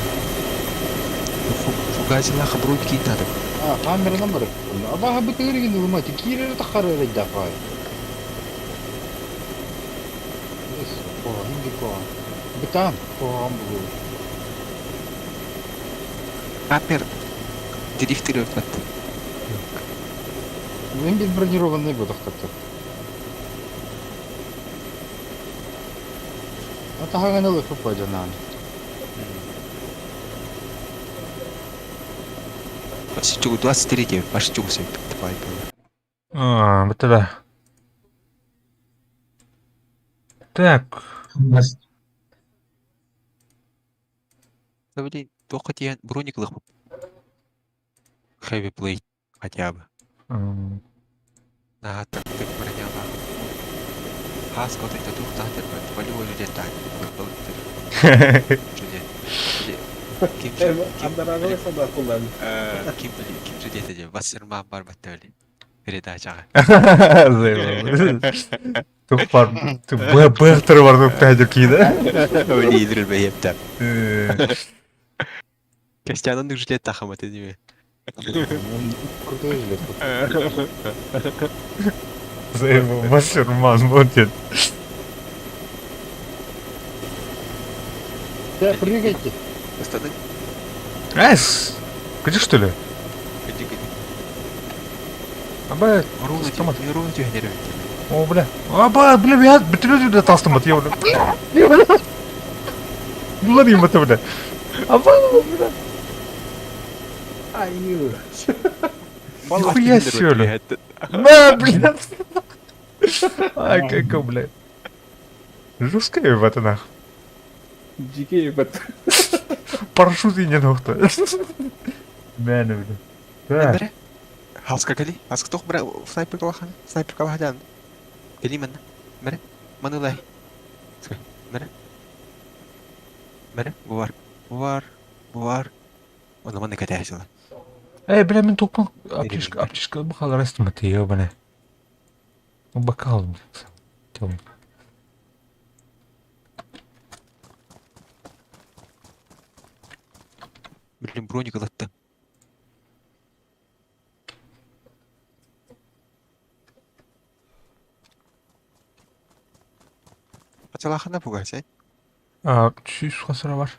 Фугас лақып бұрой кейін тады. Камерадан бар. Абага битегерген улмати. Кире тахары эле дафай. О, инди ко. Битам. Коам бу. Хаммер. Директор өтмәтті. Мен бит бронированный был тахтатты. Атаган эле хупа жанан. Басы чугу 23-ге башы чугу сөйіп бітті бай болды. Бітті да. Так. Да блин, тоқы тиян брониклық бұл. Heavy plate хотя бы. На так броняға. Хас көтейді тұқтатыр бәді болевой летать. Андарагы сада кулан. Ким жудеті де басырман бар бәтті өлі. Передачаға. Тух бар. Бәқтірі бар тұқ тәдір кейді. Өлі едірілбей ептәп. Костян жилет тахам это не. Крутой жилет. Заебал, басюрман будет. Да, прыгайте. Останови. Эс! Где что ли? Иди, иди. Аба, Ровно автомат. ровно генерирует. О, бля. Аба, бля, я бітіреді де тастымат, я, бля. Бларим это, бля. Аба, бля. Ай, Нихуя себе, бля. На, бля. Ай, как, бля. Жесткая ебата, нахуй. дикий бат. Парашют и не нахуй. Мәні, бля. Да. Бере. Хаска кали. Хаска тох бра снайпер калахан. Снайпер калахан. Кали мен. Бере. Манулай. Бере. Бере. Буар. Оны маны катайсыла. Эй, бля, мен топан. Аптечка бахал растымат, ебаный. Бокал, бля. Темный. Блин, броник алатты. Ачалахана пугайсай. Чуть хасыра бар.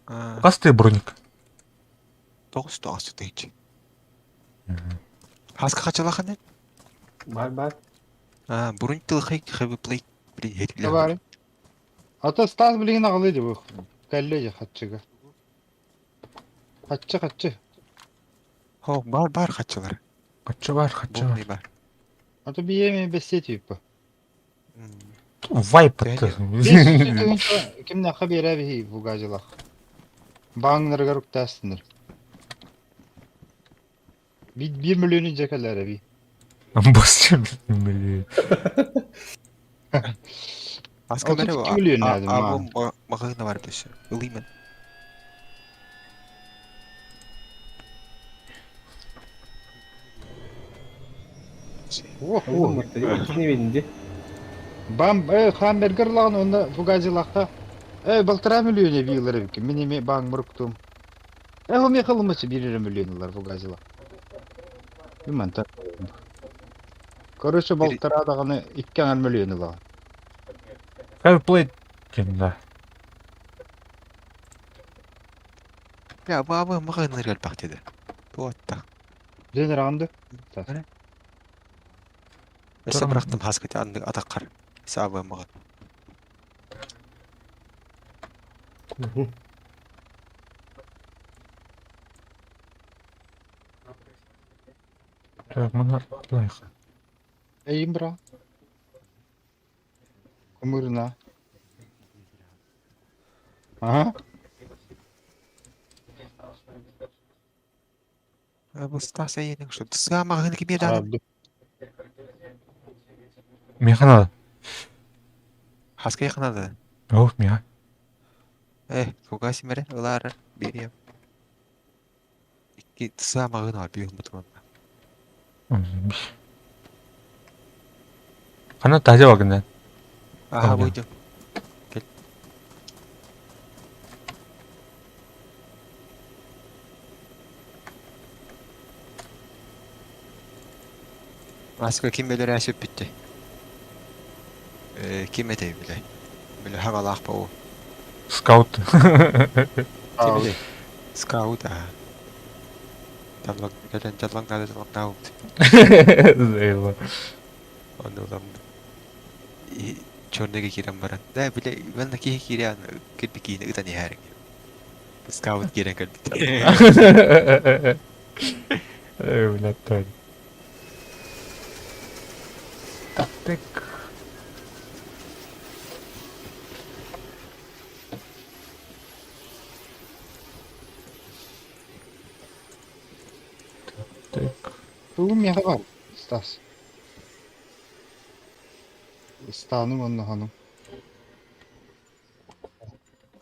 А, Қасты броник. 9 тейчи. Хаска хачалахана. Бар. А, броник тылхай хэви плей. Блин, хетле. Товарищ. Ата Стас билген ағылайды бұл. Кәлле хатчыға. Хатчы. Хо, бар хачалар. Қатшы бар. Бомбай бар. Ата биеме бесте ба. Вайп Бәле. атты. Кімне хабер әбі бұл ғажылақ. Бағыңларға рұқтастыныр. 1 миллионы жекалар әбі. Басчым, бля. Хаска бере. 32 миллион әдім, Абом мағына бар бесі. Илимен. Oğlum bak dedi. Ne bindi? Бам, хамбергер лағын онда бұл ғажылаққа. Балтыра миллионы бейілер әбі. Менеме бағың мұрықтым. Оме қылымысы 1 миллионлар бұл ғажылақ. Үмін та. Короче, балтыра дағыны 2 миллионы лағын. Heavy plate. Кенда. Я бабы мағына рел бақ деді. Туатта. Ден рағынды? Эсэ бырақтым хаска те анды атаққар. Эсэ абы маған. Так, мына лайық. Әйім бұра. Күміріна. Ага. Бұл стас әйенің что? Тысыға мағына кеме даны. Механада. Хаска яқынады. Оу, меха. Куға семері, ұлары, берем. Икі тысыға мағына бар, бейін бұтымын. Қана таза вагында. Аха, Tamam. бұйдым. Кел. Аска кемелер әсіп бітті. Кеметей біле. Біле хағал ақпа о. Скаут. Кемелей. Скаут, Жаллан наут. Заебал. Onu ulan çornege giren baran. Da bile ben de ki giren kirpi kiyine ıdan yerin. Scout giren kalbi. Ey блядь, Тань. Так. Так. Бұл меға бар, Стас. Станым онны ханым.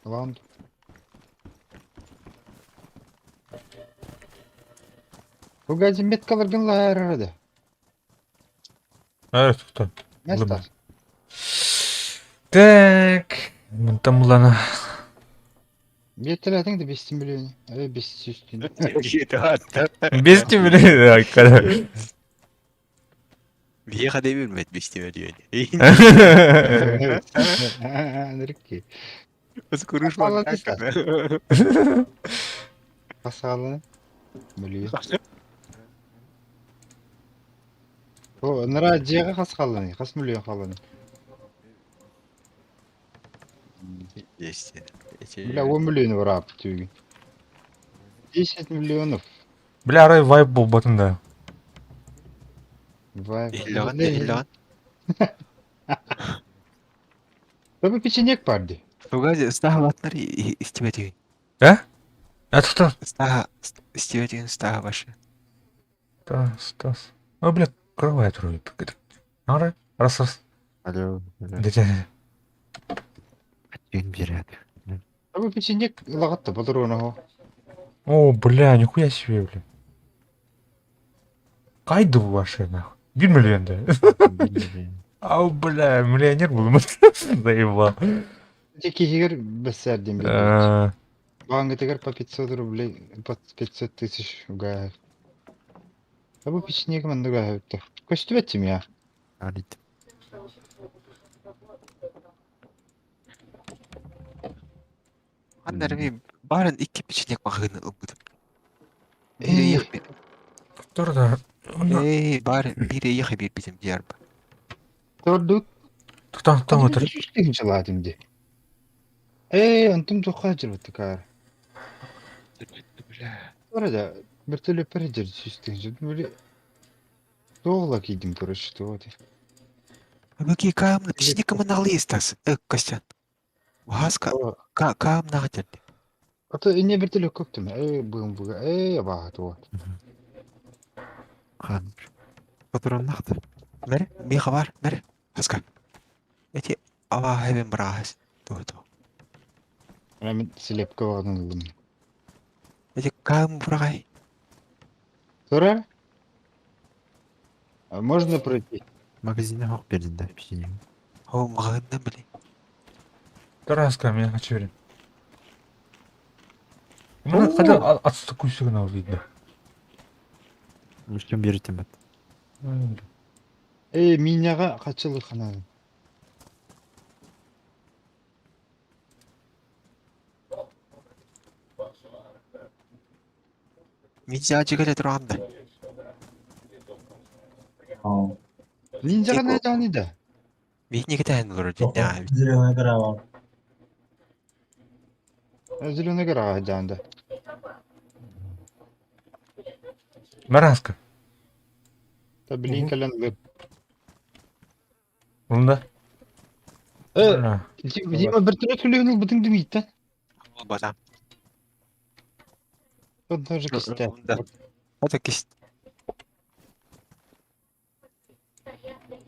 Ланды. Бұл ғазим меткаларған лайыр арады. Кто? Не Стас? Так. Мен там лана. Беттератың да 5 миллион. 5 үстін. Gitu hatta. 5 milyon hakikaten. Niye kadar bilmedi işte diyor. Нырки. Nasıl konuşmak Kapalı hakikaten. Касалы. Миллион. О, нара жега каскаланы. Кас миллион каланы. İşte. Бля, 10 миллион var abi tüyün. 10 миллионов. Бля, арай вайп бол батында. Vay. İllan ne illan? Tabii печенек vardı. Fugazi ıslahatları istemediğin. Ә? Аттықтан. Islaha istemediğin ıslaha başı. Тас. О, бля, кровать трое. Арай, раз. Alo. Дете. День берет. Tabii печенек лагатты болор оны. О, бля, нихуя себе, бля. Қайды бұл вообще, нахуй. 1 миллион да. Ау, бля, миллионер бұл. Заебал. Кихигер бессердим. Банга тегер по 500 рублей, по 500 тысяч угая. Tabii печенек мен угая. Көстүп еттим я. Alit. Anlar bir barın iki biçinek bakını ılgıdım. Biri yık bir. Тұрда. Barın biri yık bir bizim diğer. Тордут. Тұқтан отыр. Жүздеген жыл адимди. Антым тоққа жүріп кар. Orada bir türlü пережер жүздеген жыл. Böyle doğula giydim көрөшті оди. Бөки каамны биçinek мыналый истас. Костян. Васка каам нагатер. Ата ине bir türlü көктüm. Бүгін бүгі. Бағат о. Хан. Патрон нахты. Мер, миха бар, мер. Васка. Эти ава хевен брахас. Туото. Мен селепке бағдың ұлым. Эти каам брахай. Sonra? Можно пройти? Магазинде хок бердинде биçinek. О, магазинде биле. Тараска, мен қачы берем. Мына қада атысты көйсігін ал дейді. Мүшкем беретем бат. Миняға қачылы қанады. Миджажыга турганда. Ninja ne canıydı? Михниге тайын olur dinle. Зеленая гора. Zülüne göre canıydı. Мараска. Tabi linkelendir. Бұнда. Дима bir türlü söylüyorsunuz bütün demeydi. О, бадам. Он тоже кисте. Это кист.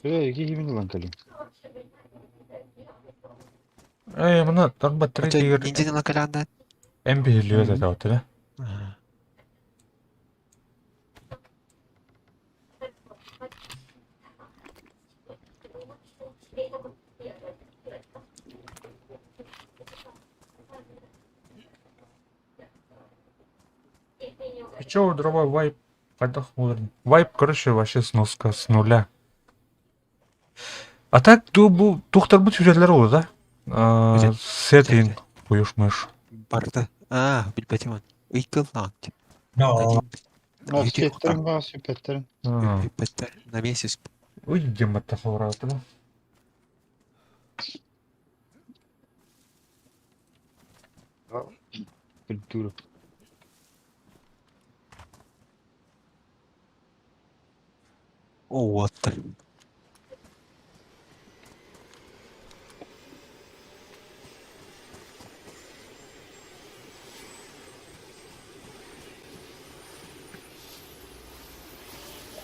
Kimin lan kalın? Мына таңба Это третий ниндзя на калянда. эмби лёд это вот, да? Чё, дрова вайп? Когда вайп, короче, вообще сноска с нуля. А так, тухтар бұл сюжетлер ғой, да? Сетин, қойышмыш. Барды. Билбетим он. Уйкыл ланг. No, Süpetlerin var süpetlerin. Билбеттер. На месяц. Ой, дематта қораты ба? Kültürü. О, вот.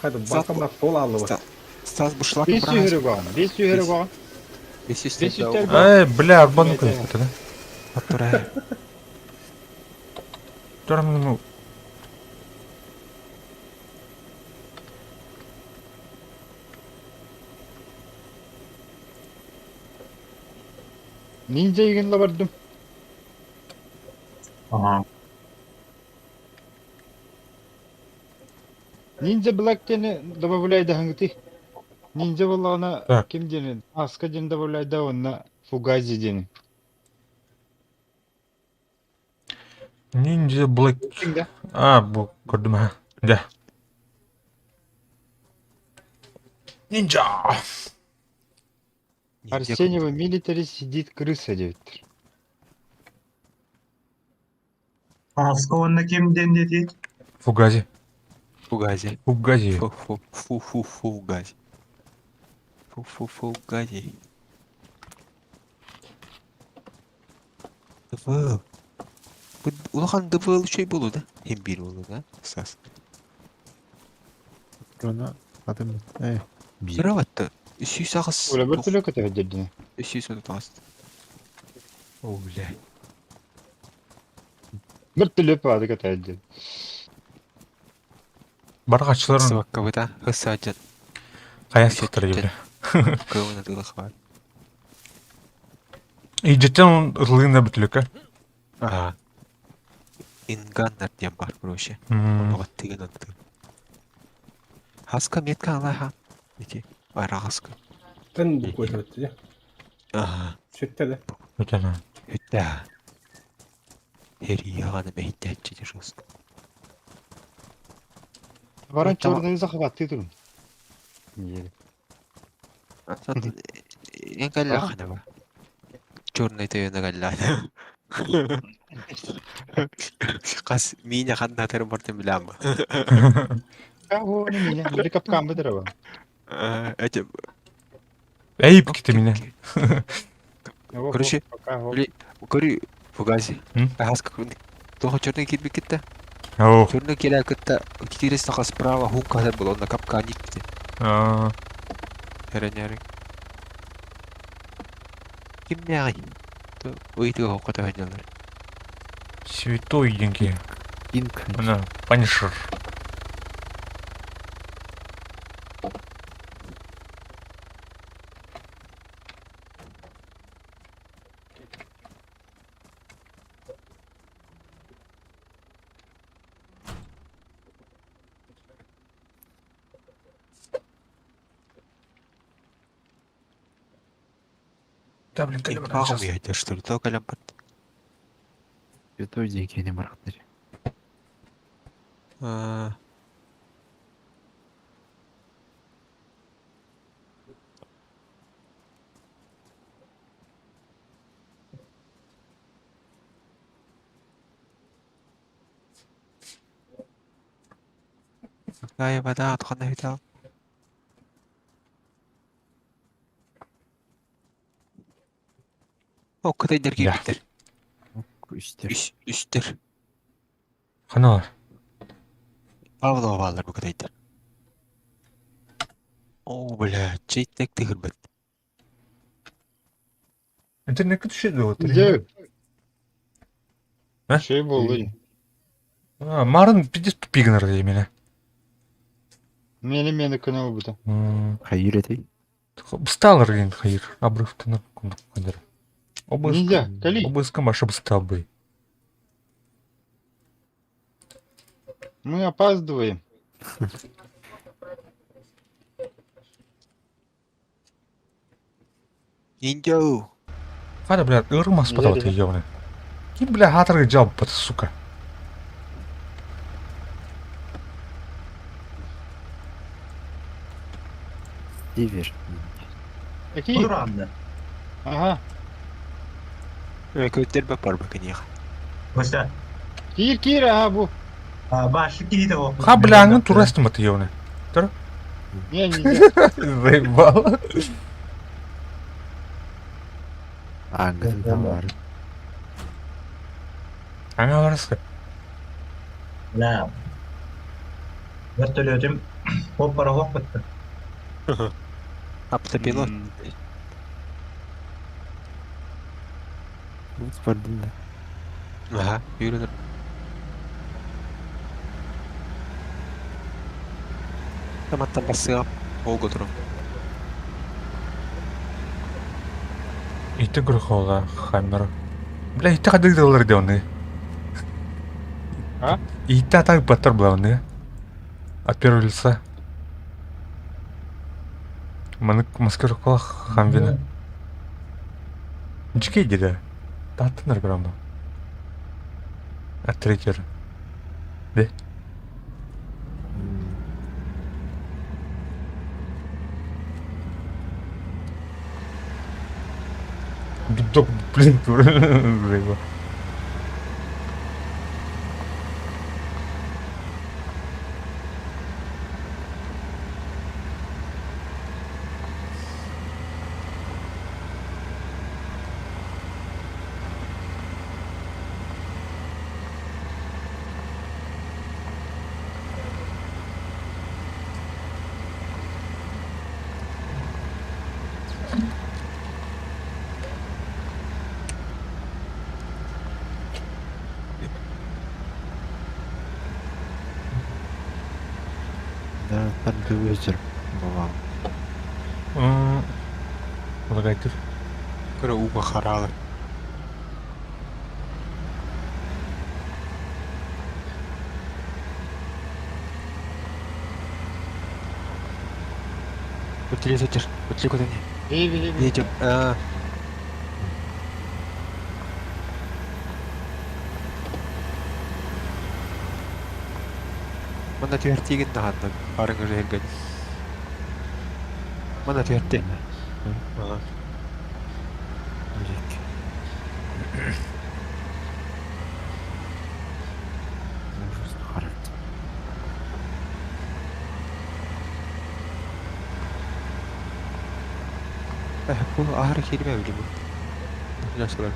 Hadi bakalım kol aldı bak. Стас бушлак Bir брахас. sürü var. Bir sürü var. Весь Bir sürü Бля, арбану көйіпті, да? Которая. Тұрмын, Ninja yığınla vardım. Ага. Ninja Black тени добавляйда хангти. Ninja боллагана Так. ким дени? Аска дени добавляйда онна Fugazi дени. Ninja Black. Тиңда. Bu gördüm ha. De. Ninja. Арсеньева милитари сидит крыса дептир. Аска онна кемден dedi? Fugazi. Фугази. Fugazi. Фугази. Фугази. Дыбыл. Улахан дыбыл şey болу да. Hem bir болу да. Сас. Патрона атым. Бироватты. 300 Оля бір түлі көтө дедіне. 300 тағыз. Оля. Бір түлі пады көтө деді. Барғачыларын Сывакка бұта. Хысаджат. қаясықтыр ебі. Көвіні дылық бар. Иджеттен ылғында бүтілік, Ага. Инганнар дем бар проще. а? Оғат деген анты. Хаска метка алайха. Неке. Байра хаска. Тен буквы өтті де. Ага. Сөйтті де. Өтені. Хүтті. Хери яғаны бәйтті әтчеді жоск. Баран Tamam. чорный захватты тұрын. Ел. Ең кәлі ба. Черный түйені кәлі. Қас миіне қанда тәрі бартын білем ба. Каго не меня, бір капкан бідір ба. Әтім. Әйіп кетті мені. Короче, көрі Фугази. Хаска тоғы черный келбек кетті. Оу. Черный келі кетті. Кетересті справа хуң қадар бұл. Онда капка ник кетті. Әрін. Кім не ағай? Өйтігі хоққата өйнелер. Святой деньги. Инк. Ана, Панишер. Да, блин, Кім қағым ейдер, что ли? Тау кәлем бат. Святой дегені марақтыр. Гая бада атқанда бетал. О, кытайдар Да. келбеттер. Үстер. Үстер. Қана. Павлова балар бұл кытайдар. О, бля, чейттек тігірбет. Интернетке düşеді ғой. Де. А? Şey болды. Марын пиздец тупигінер дей мені. Мені күні бұды. Хайыр етей. Бысталыр ген хайыр. Абрыфтыны күндік қадыр. Нельзя, кали. Обыскам ашы быстал бы. Мы опаздываем. Индио. Қада, блядь, ұрмас Нельзя, потал ты ебаный. Ким, бля, хатыры жаб бата, сука. Дивер. Какие? Budurandı. Ага. Көттер бәп бар бәкін еға. Көсті. Кир, ага bu. Başı giydi o. Ха, бля, аңын турастым это ебаный. Не, нельзя. Заебал. Аңғын тамар. Аңа барасқа. La. Vertölüyordum. Hop para hop bitti. Автопилот. Бардым да. Ага, үйренір. Таматтан басыға ол көтірім. Иті күрі қолға, хаммер. Бля, иті қадыр дылар де оны. Итта так баттар главное. От первого лица. Манык маскировка хамвина. Жике диде. Таттынар грамма. От третьер. Де? Бидок, блин, рыба. Да, танды өздер. Бабам. Лагайтыр. Көрө уга харалы. Өтіле сөтер. Өтіле көтіне. Едем. Мана түйертеген дағандан. Арыңы жайылген. Мана түйертте. Direkt. Ужасно характер. Bu ahır kelime öyle bu. Nasıl olur?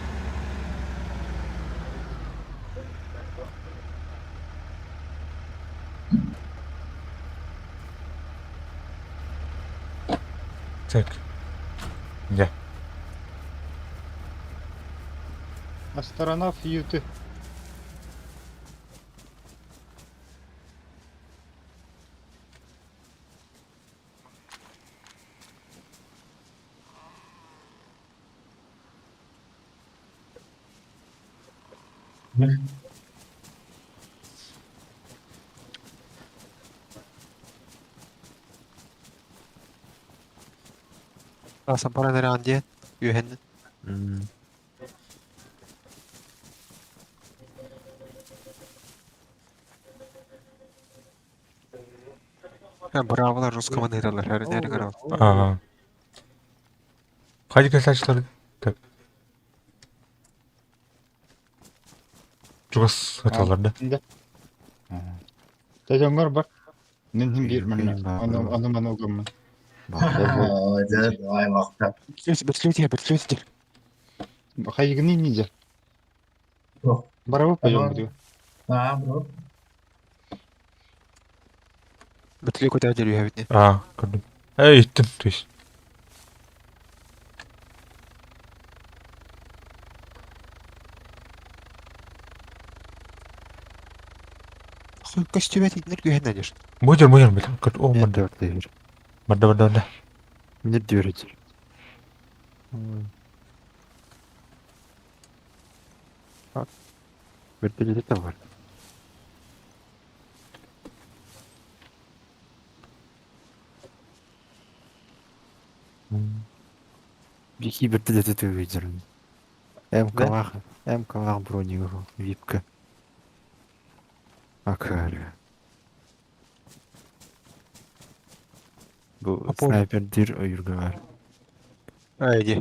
Так. Я. Астронавт юты. Asan para nere andiye? Yühenin. Hem bravolar Rus komandiralar. Her nere karar. Hadi kaçlar. Так. Чугас аталарда. Тәҗәңгәр бар. Нинди бир Мин менә. бар, Аны бар. аны моны угыммын. Ай вақта. Бітлеуде. Хайгын нинди? Жоқ. Барабы пойдем диyor. Бро. Бітлеу көтәдер yühebitne. Gördüm. Ettim. То есть. Костюмет иднер yühen adер. Мойдер, блин. О, Мен мадда. дөрт дер. Мадда. Мен дөрт. Bak. Böyle de var. Беги бірді өздерін. М-калақ бронигу, випка. Акалі. Бұл Апол. снайпердер үйіргі бар. Айди.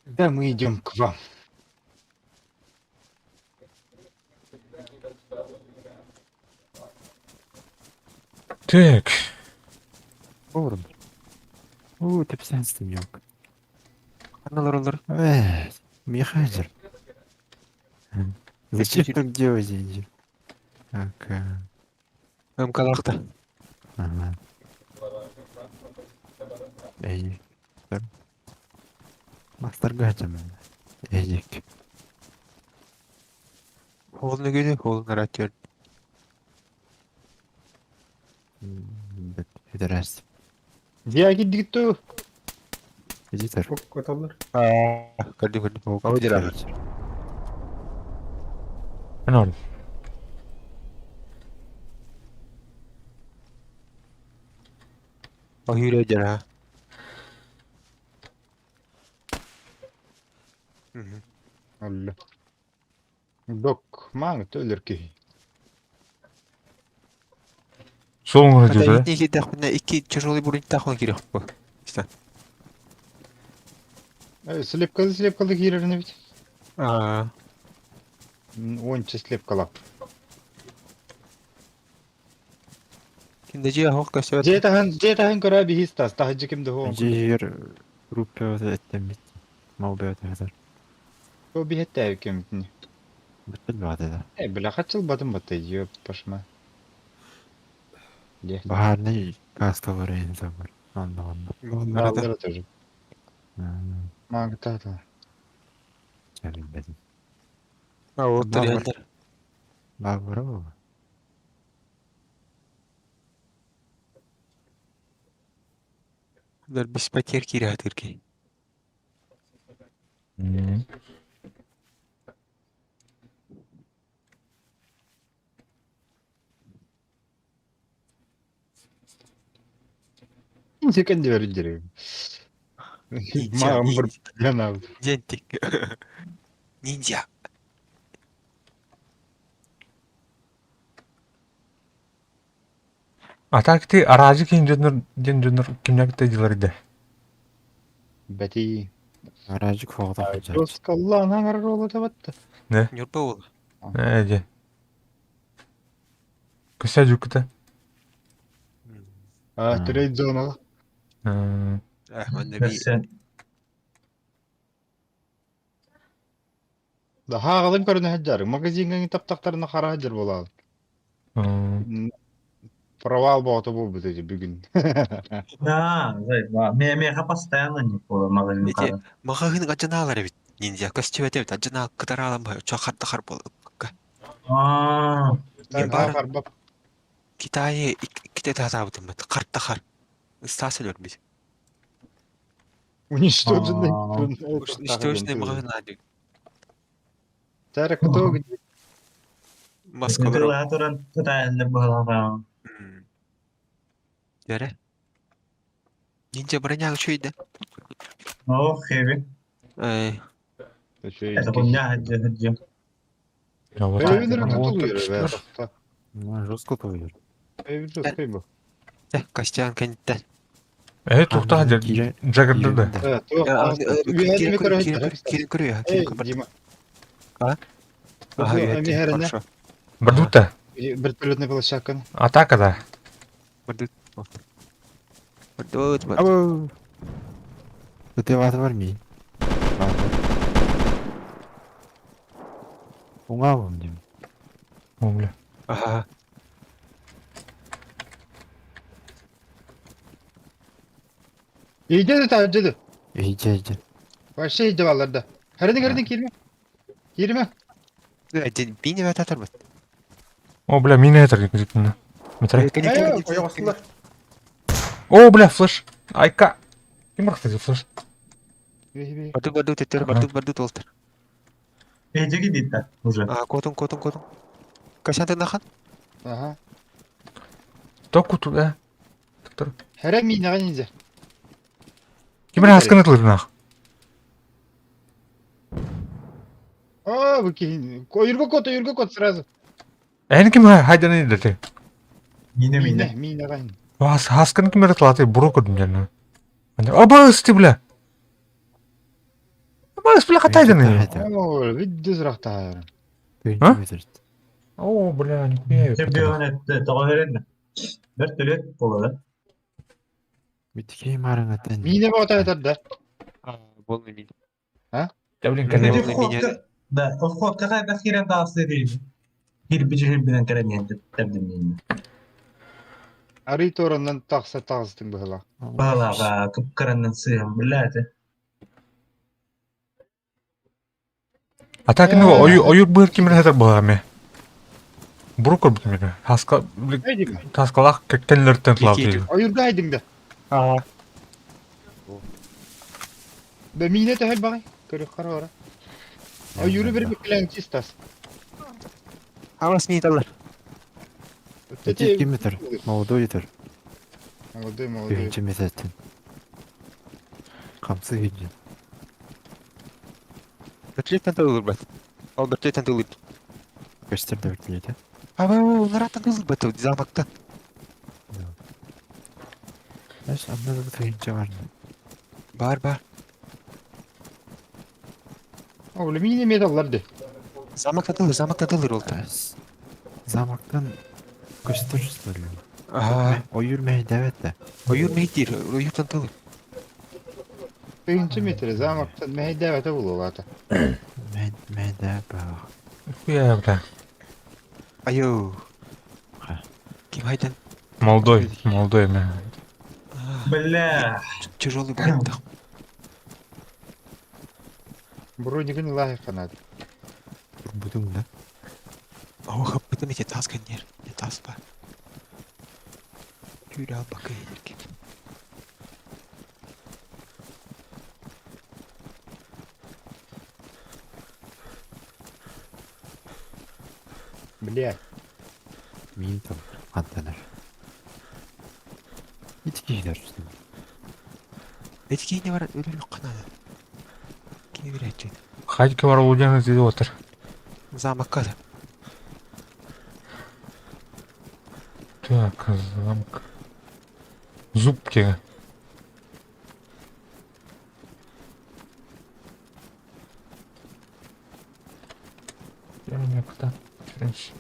Да, мы идем к вам. Так. Орын. Тепсенстім yok. Аналар олар. Мехайзер. Зачем так делать, деньги? М-калақта. Ага. Эй. Мастергатим. Эдик. Холны гөне, холны ратер. Федерация. Диаги дикту. Editor. Çok atallar. Gördüm gördüm. O Abi değil abi. kutu. Ben orada. O yürüyor gene ha. Allah. Dok, mağıt ölür ki. Solun Hatta diyor da. iki takımda iki tişörtü burun takımı giriyor bu. İşte. Slip kaldı girerini bit. Aa. Onça slip kalak. Şimdi ciğer hok gösteriyor. Jetahan göre bir his tas. Daha kimde ho. Yer grup öte ettim bit. Mal bir öte kadar. O bir hette ev kemikini. Bütün vadede. Bila kaç yıl batın batı yiyor başıma. Ye. Bahar ne kaska var en var. Anlamadım. Onlara da. Mallara çocuk. Mağıt da. Gelin dedim. Ha o da geldi. Bak bravo. Bunlar biz paker kira Türkiye. Sekendi veririm. Mağım bir plan abi. Gentik. Ninja. Atakti aracı ki incinler kimler tecrübeleri. Beti. Aracı kovda kaçar. Dost Allah'ın hangar rolu da battı. Yurpa oldu. Ece. Kısa cukta. Trade zone. Ben de Ben bir sen Daha kalın karını haccar. Magazinin taptaklarına kara haccar bolalım. Proval boğatu bu dedi bugün. ha, me постоянно не было магазин Эти кары. махахын ажаналары бит. Ninja костюм бит. Ажана кыдар алам бай. Чахар тахар бол. А, Бар. Barbap. Китайы икте тазабытым бит. Карт тахар. Стасылыр бит. Уничтоженный. Уничтоженный магазин ади. Тара кто где? Маскалар. это туран тутайлы было. Яре. Ninja броня чуйда. О, хэви. Ай. Это у меня хаджи. Evin tutuluyor be. Ну, жестко туyor. Evin tutuluyor bu. Костян каниттен. Evet tuhta hacı. Jagger'dır da. Evet. Кирин көрüyor. Ey Кирин Дима. Ага, Эми хәренә. хорошо. Bir tuhta. Вертолетный площадка. Атакада. Бардут. Бардут. Abo. Öte var mı? Var. Ona mı diyeyim? Oğlum. Ага. İyice de tacıdı. İyice. Başka iyice vallarda. Herdin girme. Girme. Beni ve tatar bak. O bля mine yeter gözüküyor. Metre. Koyuyorlar. O bля flash. Ayka. Kim bıraktı flash? Бардут тетер бардут олтер. Эти где-то уже. А котун. Кашан нахан? Aha. Tok kutu ya. Her mi ne ince. Kimin haskını atılır nak? Aa bu ki. Yürgü kot sırası. En kim haydan indirdi? Мина. Mine gayn. Haskını kim atıldı? Buruk ödüm canına. Aba ıstı bля. Aba ıstı bля kataydı ne? Oo, video zırahta ayarım. Ha? Bitir. O bля ne? Чемпионат тоғырын. Bir türlü болады. Bitkey marangatan. Mine bu ata yeter de. Болмай мин. Devlin Эти kanı. входка, да, входка какая херен дасы değil. Hirbilen keren tebdimliğini. Arito orandan taksıtın böyle. Bağlağa kıpkırından sığın bilati. Atakını oyuk bır kimin hatar bağlamı. Buruk ödüm canına. Haska. Ne diyeyim? Haskalak kendileri tentlav değil. O yürgü aydın da. Да мine töhel bagay. Körük karara. O yürü bir bilen çistas. Авас не далар. Эти километр. Молодой етер. Молодой. Үйінші месеттен. Қамсы келген. Өтлектен тылыр бат. Ал бір төйтен тылыр. Көштерді өртіледі. Аба, нараттан тылыр бат. Замактан. Знаешь, анда да түйінші бар. Бар. Oğlum mine medallardı. Замактан тылыр ол. Замақтан көштер үстілі. Ага. Ойырмей дәветті. Ойыр мейдир. Ойыртан тылыр. Birinci metre zamaktan mehdevete bulu ata. Мен дә бағ. Хуя, бля. Айо. Ха. Ким хайдан? Молодой, мен. Бля. Тяжелый блядь. Броникин лахи канат. Бұдың да. О, хаппытын ете тас кәнер. Не тас ба. Түйрі ал бақы едерке. Bля. Мен там антенер. Итки хидер үстілі. Эти кейіне бар өлілік қанады. Кейі бір әтчен. Хадька бар улдяны деді отыр. Замаққа да. Так, замок. Зубки. Ямекта. Френч.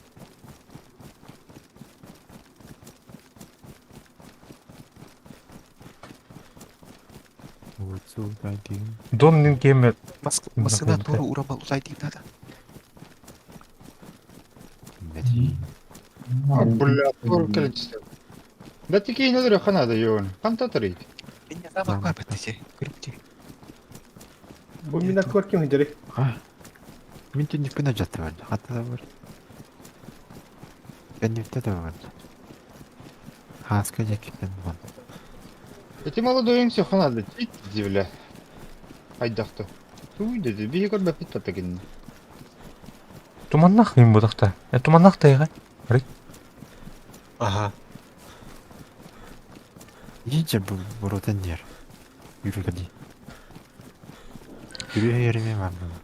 Уытсууда дейін. Донның кеме. Масына Заходит, тору урамал ұзай дейін ада. Мәдейін. Bля, tor kelçti. Da tiki ne duruyor kanada yoğun. Kanta tarayı. Мен замаққа бәттесе. Көріп те. Bu minak var kim hideri? Мен түнікпіне жатты бар. Хатта да бар. Бәннепте да бар. Хаска жеккен бар. Эти молодой все канада. Чит дивля. Айдақты. Туй dedi. Bir yıkar bapit patakin. Туманнах мен будақта. Туманнах тайға. Ага. Ейінше бұл бұруден ер. Юргadi. Yürüye yerime var bunu.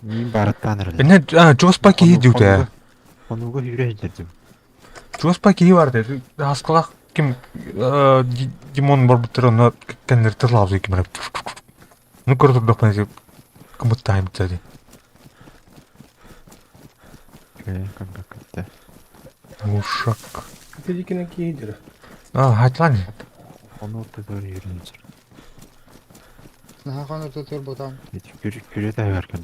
Мен бараттан ірілі. Эне жоспа киі деуді. Онуға yürüye жердім. Жоспа киі бар деді. Асқылақ кім Димон бар бұттыр оны кәндер тұрлауыз екен бәрі. Ну көрдік доқпан eze кымыттайым деді. Kanka kıttı. Ушак. Dedikine ki hideri. Hadi lan. Onu orta doğru yürüyecek. Ha kanada tutuyor botan. Küre de verken.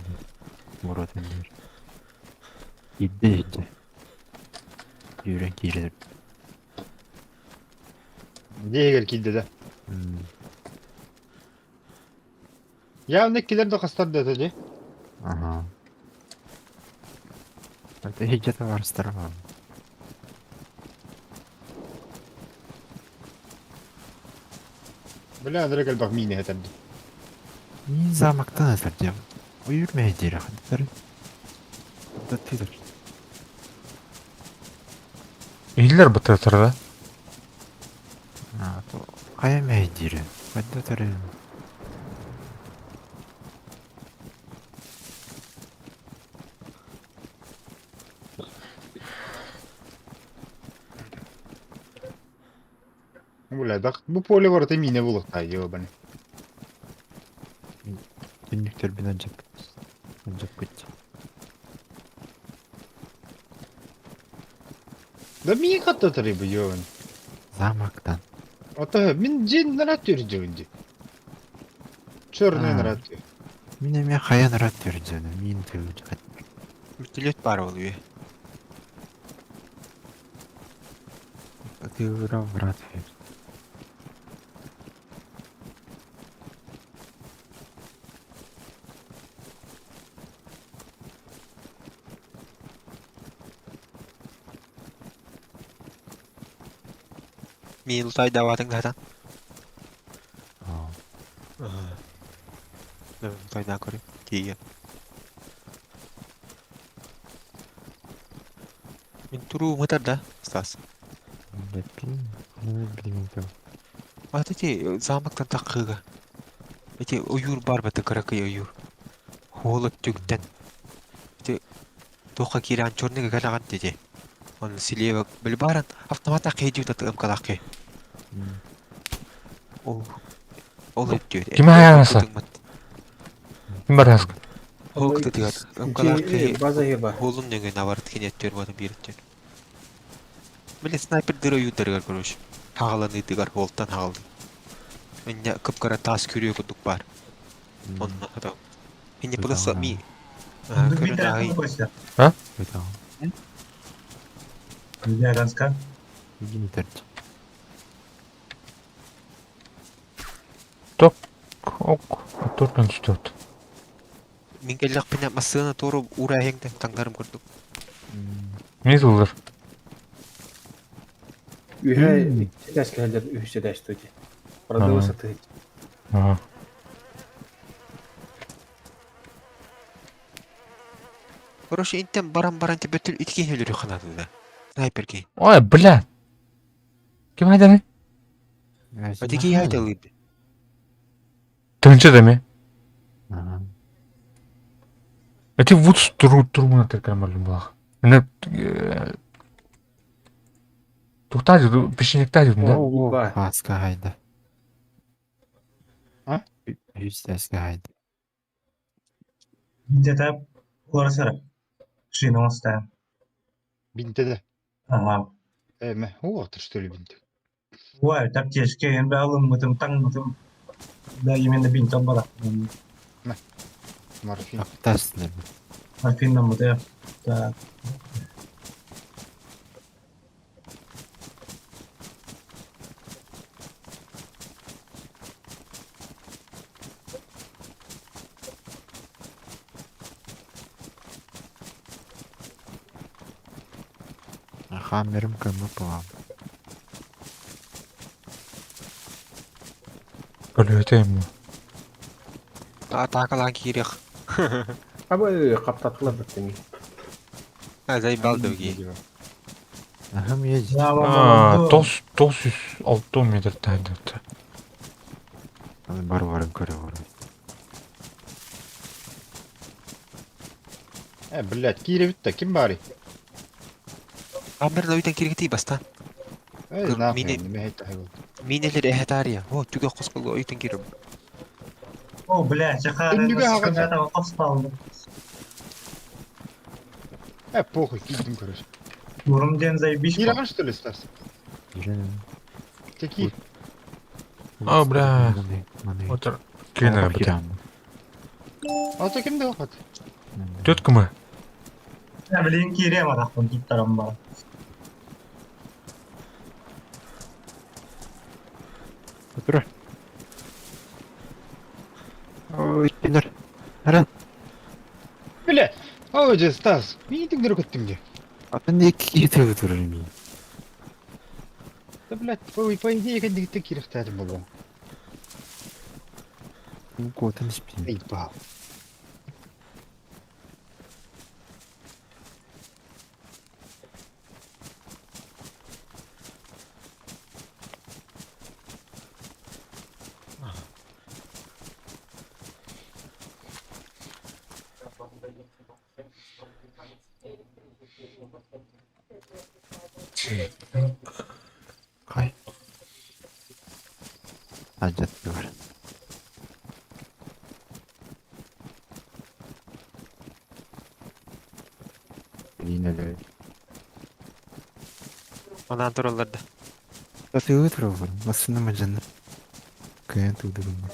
Murat'ın yer. İddi. Yüren girer. Diye gel ki dedi. Ya ne kiler de kastar dedi. Aha. Hadi heyete var starama. Bля, Andrei gel bak mine hetendi. Мен замақтан әзірдем. Uyurmaya diyerek hadi. Da tidur. Eğilir бұттыр тұрды. Kayamaya diyerek. Hadi tarayın. Bля, bak bu poli var da mine buluk da yiyor bana. Günlükler bin ancak. Ancak bitti. Da mine katta tarayı bu yoğun. Zamaktan. Ata min cin ne atıyor cıvınca. Çörüne ne atıyor. Mineme kayan rahat vereceğini. Min tığılacak. Вертолет бар ол үйе. Тığıra rahat ver. Мен ұлтай даватың датан. кайда көрі тиген. Мен туру мытар да, Стас. Лепин. Ну, блин, это. Аты те замактан таққыға. Эти уюр бар бәті қырақы уюр. Холып түгіттен. Эти тоққа кері анчорныға кәлаған деді. Оны силева біл баран автоматта қейдеу таты ұмкалақы. Ол өттеу. Кім аяғасы? Кім бар асқы? Ол күті тігад. Ұмкалақы база еба. холым деген авард кенеттер баны беріттер. Біле снайпердер уюддарығар көрөш. Хағаланы дығар холттан хағалды. Менде кыпкара тас көріе күдік бар. Онына қадау. Менде бұлысы ми... Көрі дағай. Это. Где Ганска? Иди не терти. Ок, төртен түстет. Мен келлақ пене масыны тору ура хеңді таңдарым көрдік. Не зылдыр? Ühe täskähdä yhdessä tästä. Продолжай ты. Ага. Короче, интен баран-баран те бөтіл үткен өлірі қанады да. Снайперге. Ой, бля! Кім айданы? Өтеге айдалыйды. Тыңчы деме? Ага. Эти вот турмуна теркемелим булах. Эне туктайды, пешенектайды да. Ба. Хаска хайда. А? Юстаска хайда. Где-то Лорсера. Шину оставим. Бинтеде. Ага. Эме, вот что ли бинте. Ой, так тяжкие, я бы алым мытым, таң мытым. Да, именно бинтом бала. Морфин. Аптасыныр. Афинна мыты. Так. Хаммерім кімі бұлам. Өлөтейм. Атакалан кирек. Aba kaptattılar bitti. Азай балдыги. Ахам еді. Тос 6 метр тайды. Бар-барын көре бары. Блядь, киревит-то, ким бари? Амбер лойдан киргети бастан. Нахуй, Мини- не мехет тахил. Минелер эхетария. О, түге қосқылы ойдан кирем. О, блядь, Индиго я хавать. этого обстал. Похуй, кирдим, короче. Урум ден заебись. Кираган, что ли, Стас? Жүрен. Какие? А, бля. Маны. Отыр. Кенер бітем. Кирам. А то кимде вақыт? Тетка мы. Я, блин, кирем атақпын туттарым бар. Отыр. Ой, кенер. Ара. Бля, ой, же, Стас, мені тік дұрық өттіңде. Атын екі кетіп отырыр мен. Да, блядь, по идее, кәдігітті киректәдім болу. Котын іспейм. Ей, бал. Қай. Ажатты бар. Линелер. Онан тураларды. Таты өтір бар. Масыны мәжаныр. Кәйін тұғдырым бар.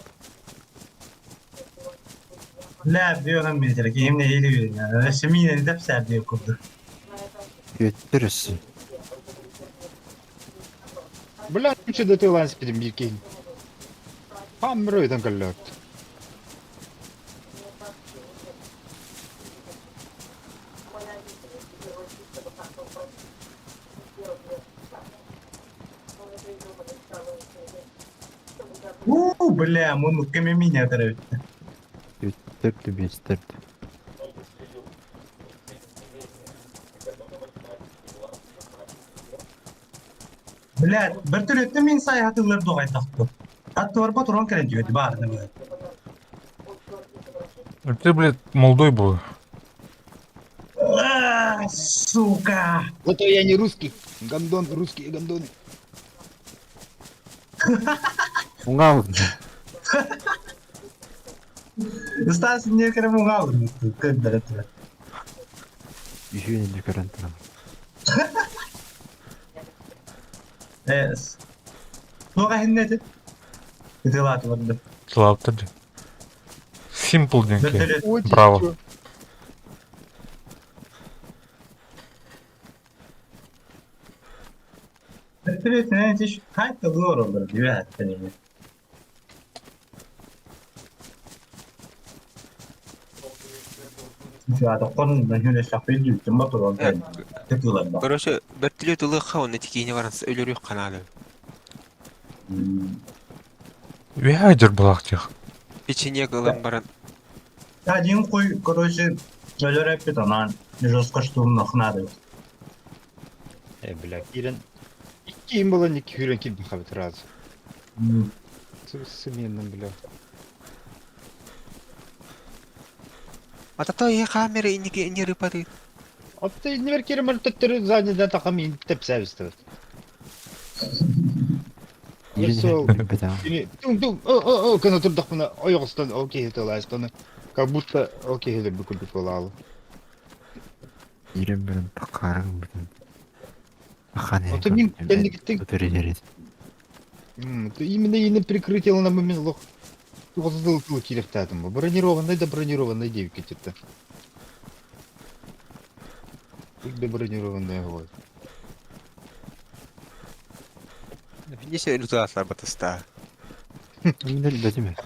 لا بيوهم بيترك يمني إلي سمين نفسها بيوكل. Өттір үсі. Блядь, ну что, да ты ланс пидем, биркейн. Хаммер өйден кәлі өтті. Бля, мы ками меня травит. Төрттү бестерді. Блядь, bir türlü min sayahatlar doğay taktı. Hatta var patron kere diyordu bağırdı böyle. Ты, блядь, молодой был. Сука! Зато я не русский. Гондон, русские гондоны. Оңға алдым. Стас niye kere bu ağır mı? Kıddır etme. Үйіне карантин. Es. Doğay hinneti. Gıdılat vardı. Слава тебе. Simple Bir деньги. türlü Вот и Браво. всё. ne hiç kayıt da doğru olur diyor hatta ne. Şu anda konundan öyle şafir diyor ki motor Evet. oldu. Tıkılan bak. Короче, бертиле тулы хауны тикине барансы өлөрү каналы. Вядер был тех. Печенье кылам баран. Один koy, короче, öyle rap bir tane. Жесткоштуğumda kınadı. Бля, Кирен. Ким было не Кирен, ким хавит раз. Современным, бля. Ата той камера инеге не рыпады. А ты не верь, Кирен, может, ты задний таками тепсевистовать. Весел. Бетам. Тум-тум, о, когда тут дахмана, ой, остан, окей, это лайстаны. Как будто, окей, это бы купить полало. Ирем білім пақарың білім. Пақаны Вот именно, ты- өтірі Ты именно и на прикрытие на момент лох. Вот сделал Кирев татому. Бронированный да бронированной девки это. Как бы бронированная вот. Несе ритуатлар батыста. Міндел бәдеме.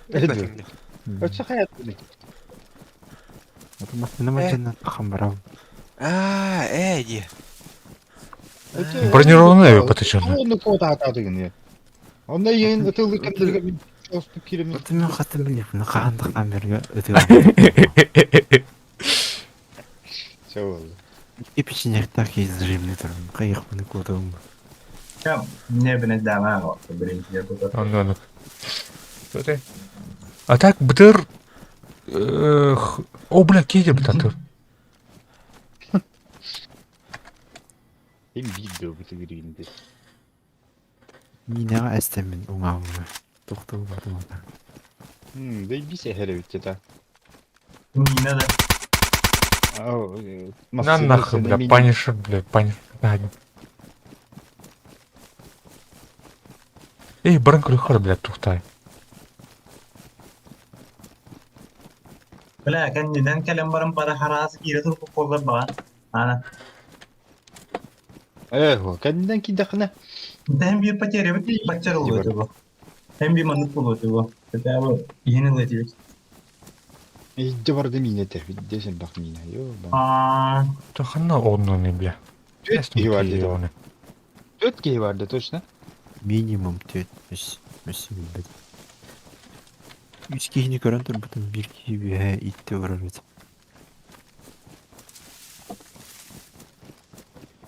Это хаят были. Атымасына мәженнен қақам барам. Эди. Бронированные потащили. Он кого-то атадыгын. Он да ен ытылы кемдерге просто Кирем. Атымен қатын білем. Қағандықтан берге өте Все было. И печенек так из жемлі тұрым. Қайық бұны көдігім. Ya ne bine dama var. Birinci yapıda. Anladım. А так, бдыр... О, бля, кейде бітатыр. Hem video bu tigirinde. Минеға әстемін оңағымы. Тоқтау бардым ата. Да и бисе hele bitti ta. Yine de. На нахуй, бля, панишер, бля, панишер. Эй, баран крюхар, бля, тухтай. Bela kendinden kalem barın para harası geri tutup kollar bana. Ana. Эго, kendinden ki dakına. Hem bir pakere bir bakçar oluyordu bu. Hem bir manık oluyordu bu. Hatta bu yeni oluyordu. İşte vardı mine te. Desen bak mine. Yo ben. Aa, Тахана одно, бля. Dört kişi vardı. Ясный. Dört kişi vardı точно. Минимум тет. Мүсім білбеді. Үш кейіне көрін тұр бұтын бір кейбе итті ұрар еді.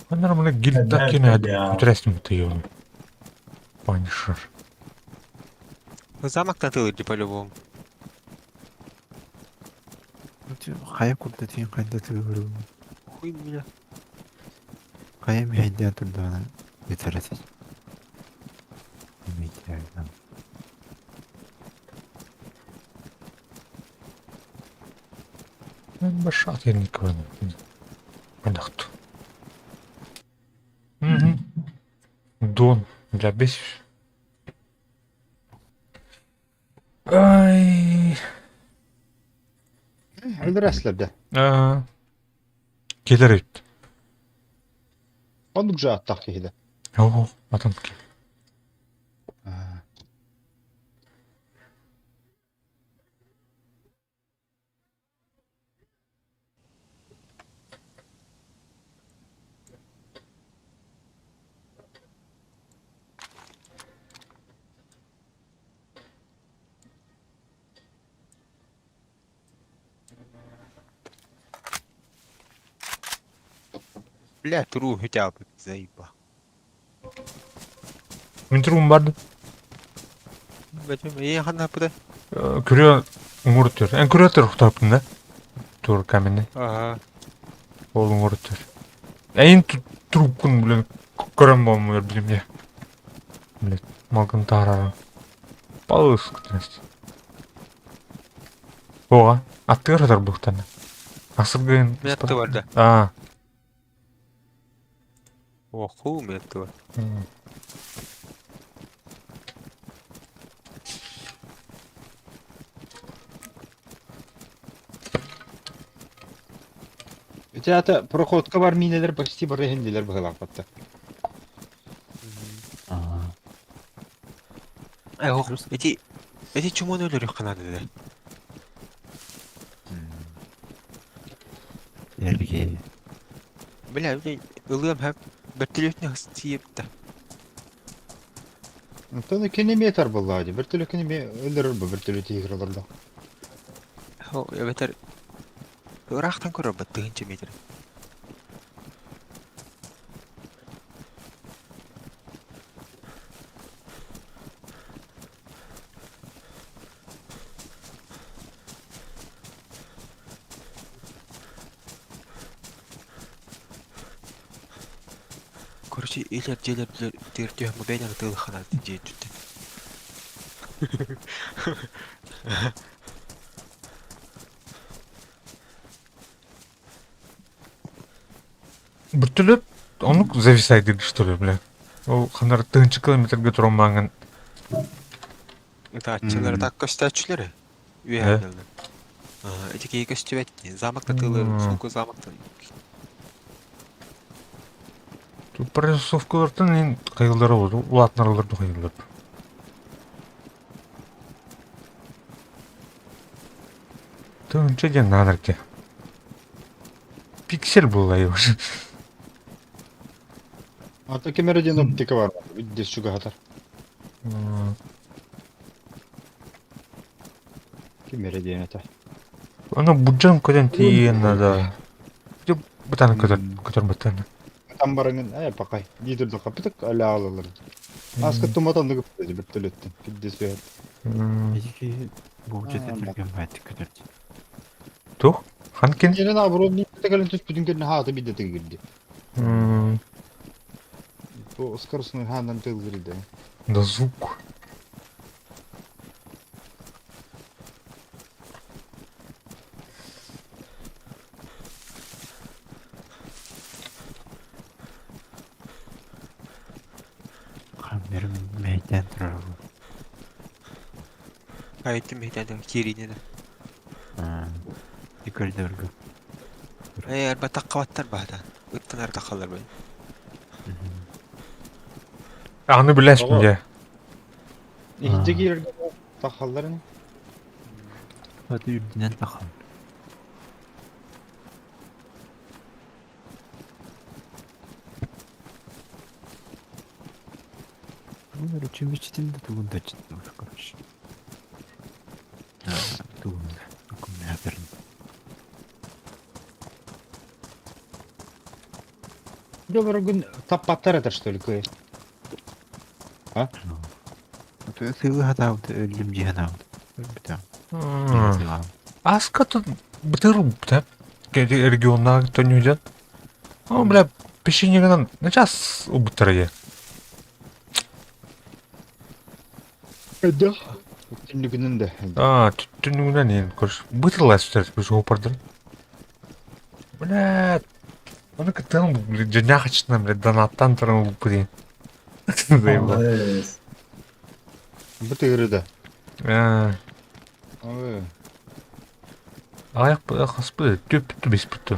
Она мне гильд Да, так и да, надо. да. Интересно, ты ее. Панишер. Замактан тылыды по-любому. Қая көпті түйін қайда түгі көру. Хуй меня. Қая мейді тұрды ана өтір әсет. Мейді әрден. Башат я никого не подохту. Дон для бес. Ай. Öldürəslər də. Gelir et. Onu buca attaq ki də. О, атам. Бля, туру хотя бы заеба. Мен тұрғым барды. Я хана пуда. Күре ұңғыртыр. Ән күре тұр ұқтапын да. Тур каменный. Ага. Ол ұңғыртыр. Әйін трубкын, блин, көрем болмай білем я. Блин, малкын тағарарым. Балыс күтінесті. Оға, атты қаратар бұқтаны. Асырғын. Метті бар да. А. Оху, метті бар. Ата проходка бар минелер почти бар хенделер быгылак батты. Ох, эти чумон өлөр канады да. Ерге. Бля, ылым һәм бертелетне хыстиеп та. Антон кенеметр булды, бер төлө кенеме өлөрөр бу бер төлө тигрлердә. Хо, я бетер. Рахтан көрөп баттыгынча метр. Короче, илер делер дертё мобильный тыл хана дейт. Біртүлі, оны зависайды, что ли, бля. Ол қанар 4 километрге тұрамаған. Это ачылар так көстәчләре. Үе келди. Эти кей көстәбәтти. Замакта тылы, суку замакта. Тут прорисовкалардан ең қайғылдары болды. Улатнарларды қайғылдарды. Тыңча ден надырке. Пиксель бұл айы бар. Ата кемерден оптика бар. Үддес шуга хатар. Кемерден ата. Оны бұджан көден тиген надо. Бұтаны көтер бұтаны. Там барыңын, пақай. Дидерді қапытық, әлі алалар. Аскы туматанды көптеді, бір төлеттін. Үддес бейт. Ерге. Бұл жете түрген байты көтерді. Тух? Ханкен? Жерен абырон не текелен түс бүтін көріне хаты бидеті кірді. Бұл скоростный хандан тыл кірді. Да звук. Қамерім мәйден тұрар бұл. Айтты мейданда керине да. Екөлді өргі. Арба таққабаттар баһадан. Ыттанар таққалар бай. Аны біләсің де. Ехте керерге тақалларын. Аты үрдінен тақал. Bunlar üçüncü çitin de tuğunda çitin var kardeş. Tuğunda. Bakın ne haberin. Добрый гун таппаттар это что ли кое? Тыйлы хатауды, өлім жиған ауды. Bir tane. Аскаты бітіру бітіп. Регионнағы төнюден. О, бля, пешенегінен начас бітірге. Да. Түндігінен де. Түнігінен ең көріш. Бітірлай сөйтер, біз опырдыр. Бля, оны күттің, бля, жана қачына, бля, донаттан тұрын бұл дейін. Молодец. Бітігірі да. Аяқ бұда қаспы, төп бүтті бес бүтті.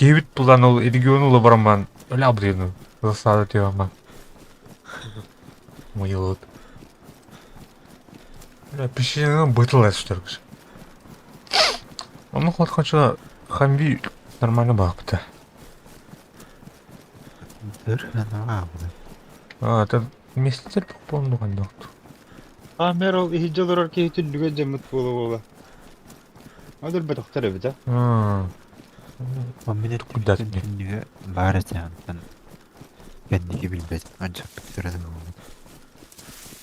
Кейбіт бұлдан ол регион ұлы бараман, өлі абдейін, ғысады теваман. Мойылыд. Пешенен бытылай сөйтер күш. Оны қуатқанша хамби нормально бағып біті. Dur, ана бұды. Это местер бұл болымды қандақту. Мер ол ихиджалар кей түндігі жамыт болу бола. Адыр бәтіқтар өбіт, Комбинат Куда түптен тебе? түннігі бар әтяғын. Кәндігі білбедім. Анчақ біттіреді болмады.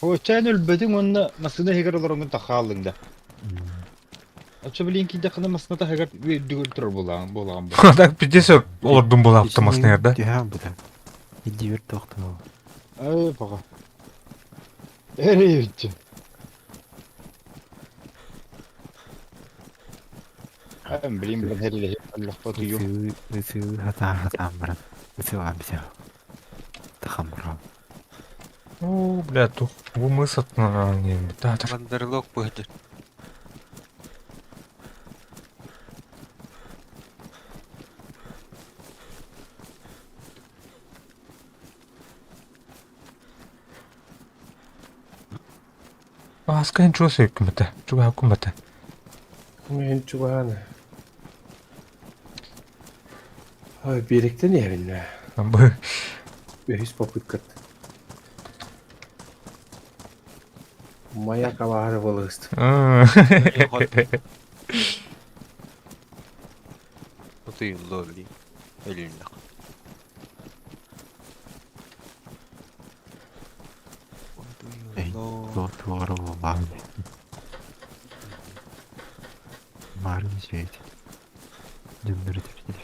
О, чән өлбөдүң онна масына хегер олорун тахаалыңда. Ача билин ки дакына масына та хегер дүгөр турар булаган бу. Так пиздец олордун була автомасына ерді. Түйән бұда. Иди бір тоқты ол. Ай бага. Эре үтчү. Ам билин бир хериле Аллах батыю. Үсі хатам баран. Үсі абзя. Тахамрау. О, бля, тух. Бу мы сатынан енді. Татыр. Вандерлок быһыты. Аскайын чуға сөйіп күмбіті. Чуға күмбіті. Men çubuğunu. Ay birlikte ne evinde? Бу. Hiç попытка. Моя ковара вылазит. Утуюллу ли. Элиннак. Эй, туғыры ол мағын. Мағын жейді. Дүмдірі түрді.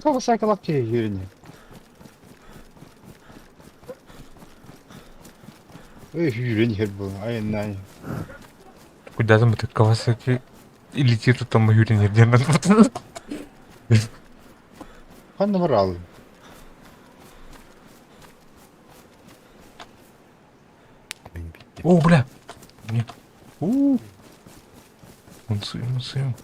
Кого сакалап ке юрине. Эй, юрин хер бу. Айнай. Куда-то мы так Кавасаки и летит там Юрий Нерден. Ханна марал. О, бля. Нет. Он сын.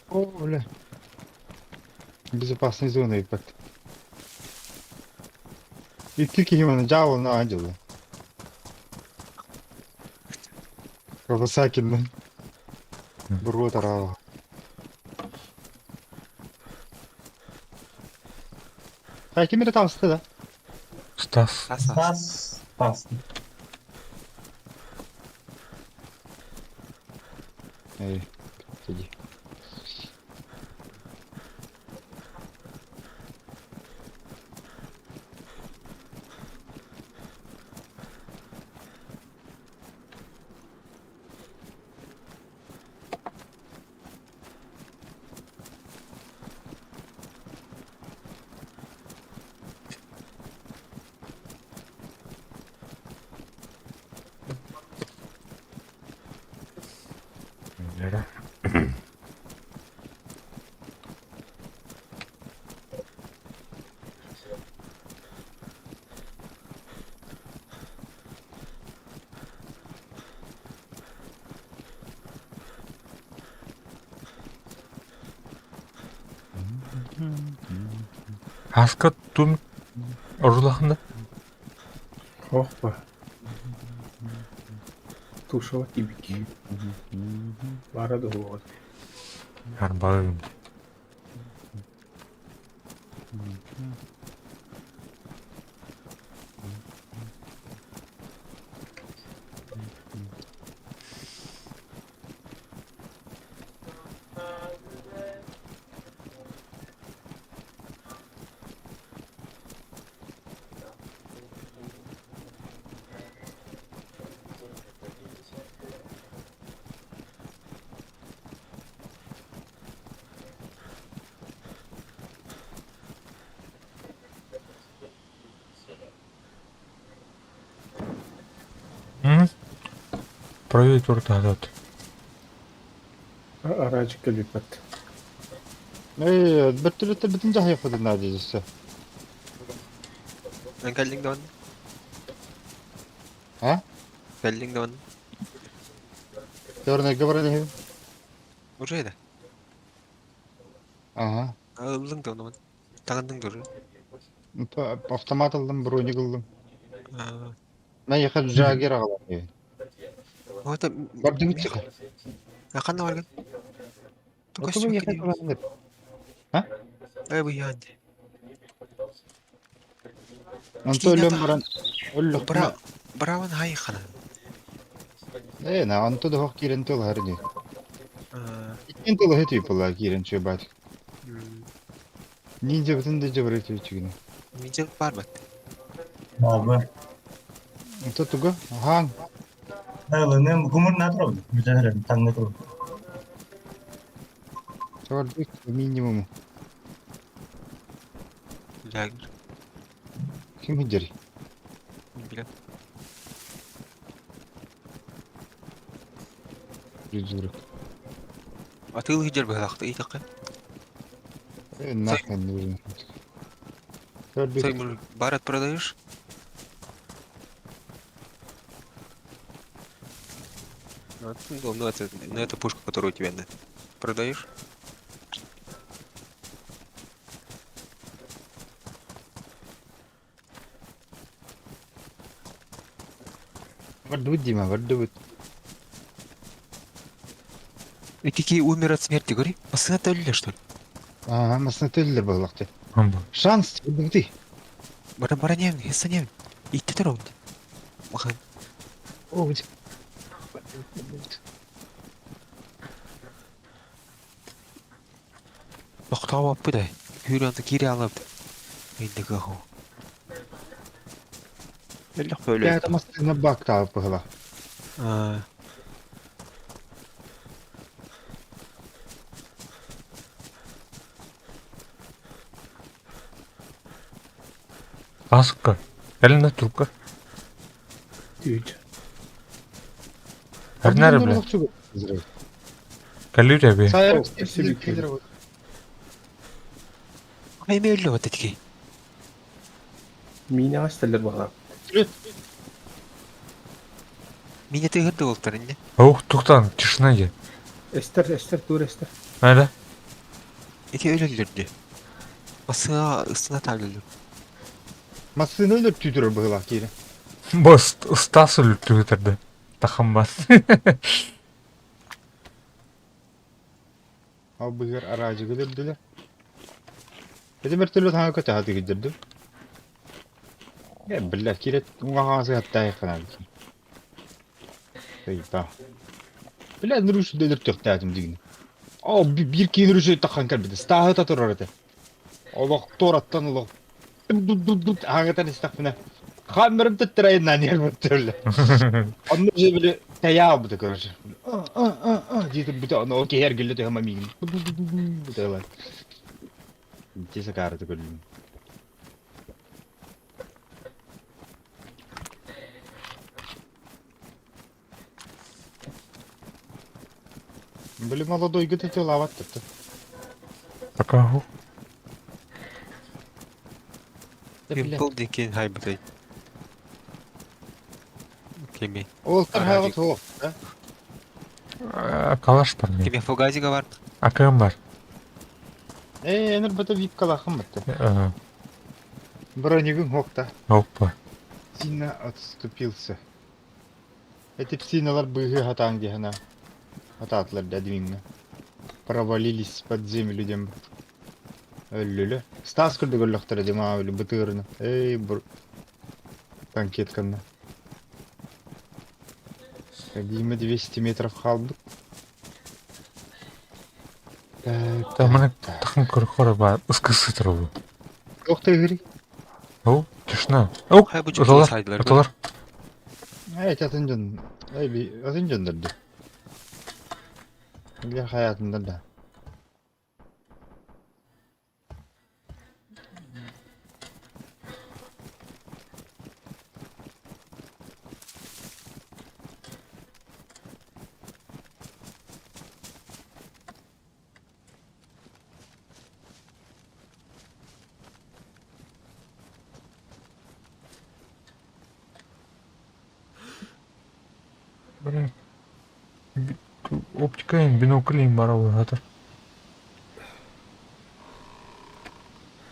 О, бля. Безопасной зоны ипат. И тільки йому наджало на ангела. Кавасаки, ну. Бургота рава. А ким это там стыда? Стас. Стас. Эй, иди. Аска тун орулахында. Hoppa. Тушева кибики. Бара да вот. Арбаым. Проверить уртадат. Aracı kalipet. Эй, бертүлөттөр бүтүн жахай кодун надежесе. Geldik de onu. Ha? Geldik de onu. Görüne göbөрүн. Buraya da. Ага. Aldın da onu. Tanıdın da onu. Автомат алдым, брони кылдым. Aa. Мен яка жагер агалам. O da... Бардым чыга. Yakanda var gel. Отого яка каланыр. Bu yani. Онто өлөм баран өллөкмө. Браун хайхана. На онто да хок кирен тыл харыны. Итен тыл хэти пала кирен чөбат. Нинжа бутун да жабыр эти чигин. Мижек бар бат. Abi. Онто туга хаан. Hayır, ne kumur ne yapalım? Mücadele tanrı kulu. Чордик минимум. Лагер. Ким хиджери? Билем. Жүзүрүк. Атыл хижер бахакты итакка. Нахрен нужен. Чордик. Ты барат продаешь? Ну это пушка, которую у тебя нет. Продаешь? Вардут, Дима, вардут. И такие умер от смерти, говори. Пацаны отдали, что ли? Ага, масына төллөр боллакты. Амбо. Шанс бути. Бара не, не. Итти тұрауын. Маған. О, Тоқтау аппы да. Үйренді кире алып. Ендігі ғу. Әлі қөлі. я там масына бак таап быгыла. Асыққа. Әліне трубка. Түйч. Әрнәрі біле. Кәлі рәбе. Сайрак Қайме өлі өт әтіге. Мина астелер бала. Мене тегірді олтар әнне. Ауқ, тұқтан, тишина ге. Эстер, тур эстер. Әлі? Эти өлілерді. Масыға ыстына тағылы. Масына өлөп түйдүрөр быгыла кире. Бұл ұстасы үлітті өтірді. Тақым бас. Ал быгыр арачы көлөрдүлөр. Эти бир төлөт хаңа көтө хаты кидерди. Билля кирет уңагасы хатта якана. Eyvah. Bilen nuruşu delirttik derdim digini. Bir ki nuruşu takkan kalbide. Stahı da durur ete. Allah torattan Allah. Hakikaten istafına. Kamerim tutturayın lan yer mutluyla. Onun için böyle teyağı bu da görür. Diydim bir de onu o ki her gülle de hemen miyim. Bu da var. Diyse karardı görürüm. Были молодой год эти лават-то. Такағу. Мен бұл декен хай бұтай. Кеме. Ол тархават о. Калаш бар мен. Кеме фугазиға бар. Акым бар. Энер бата вип калахым бата. Броневым хокта. Опа. Сильно отступился. Эти псиналар быгы хатан дихана. Хататлар дадвинга. Провалились под землю дем. Өллүлө. Стас кырды гөллөктөр дем абылы бытырына. Эй, бур. Танкетканна. Дима 200 метров халбык. Та мына тақым көріқоры бар. Үскісі тұру. Охта игри. Оу, тишина. Оу, Хай бұл ұталар, сайдылар. ұталар. Эй, атынжан. Эй, би атынжандырды. Илер хаятында да. Блин. Оптикаен, биноклейн бар ау жатыр.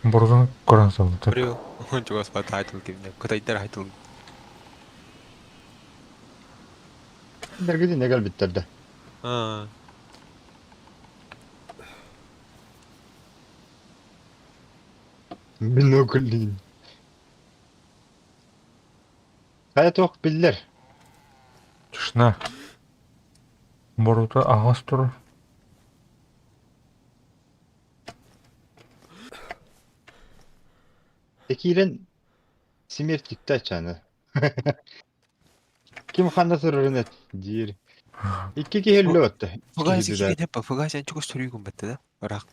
Бұрғын көрін салды. Біреу. Жоғас бар тайтыл кеміне. Көтайттар айтыл. Бергеде негел биттерді. Биноклин. Hayat ok biller. Тишина. Борута ағас тұр. Tekiren simertikte açanı. Kim ханда сырырынет дир. Икки киһелле отта. Фугази киген хеппа, фугази анчук сөрүйгүн бетте да. Рак.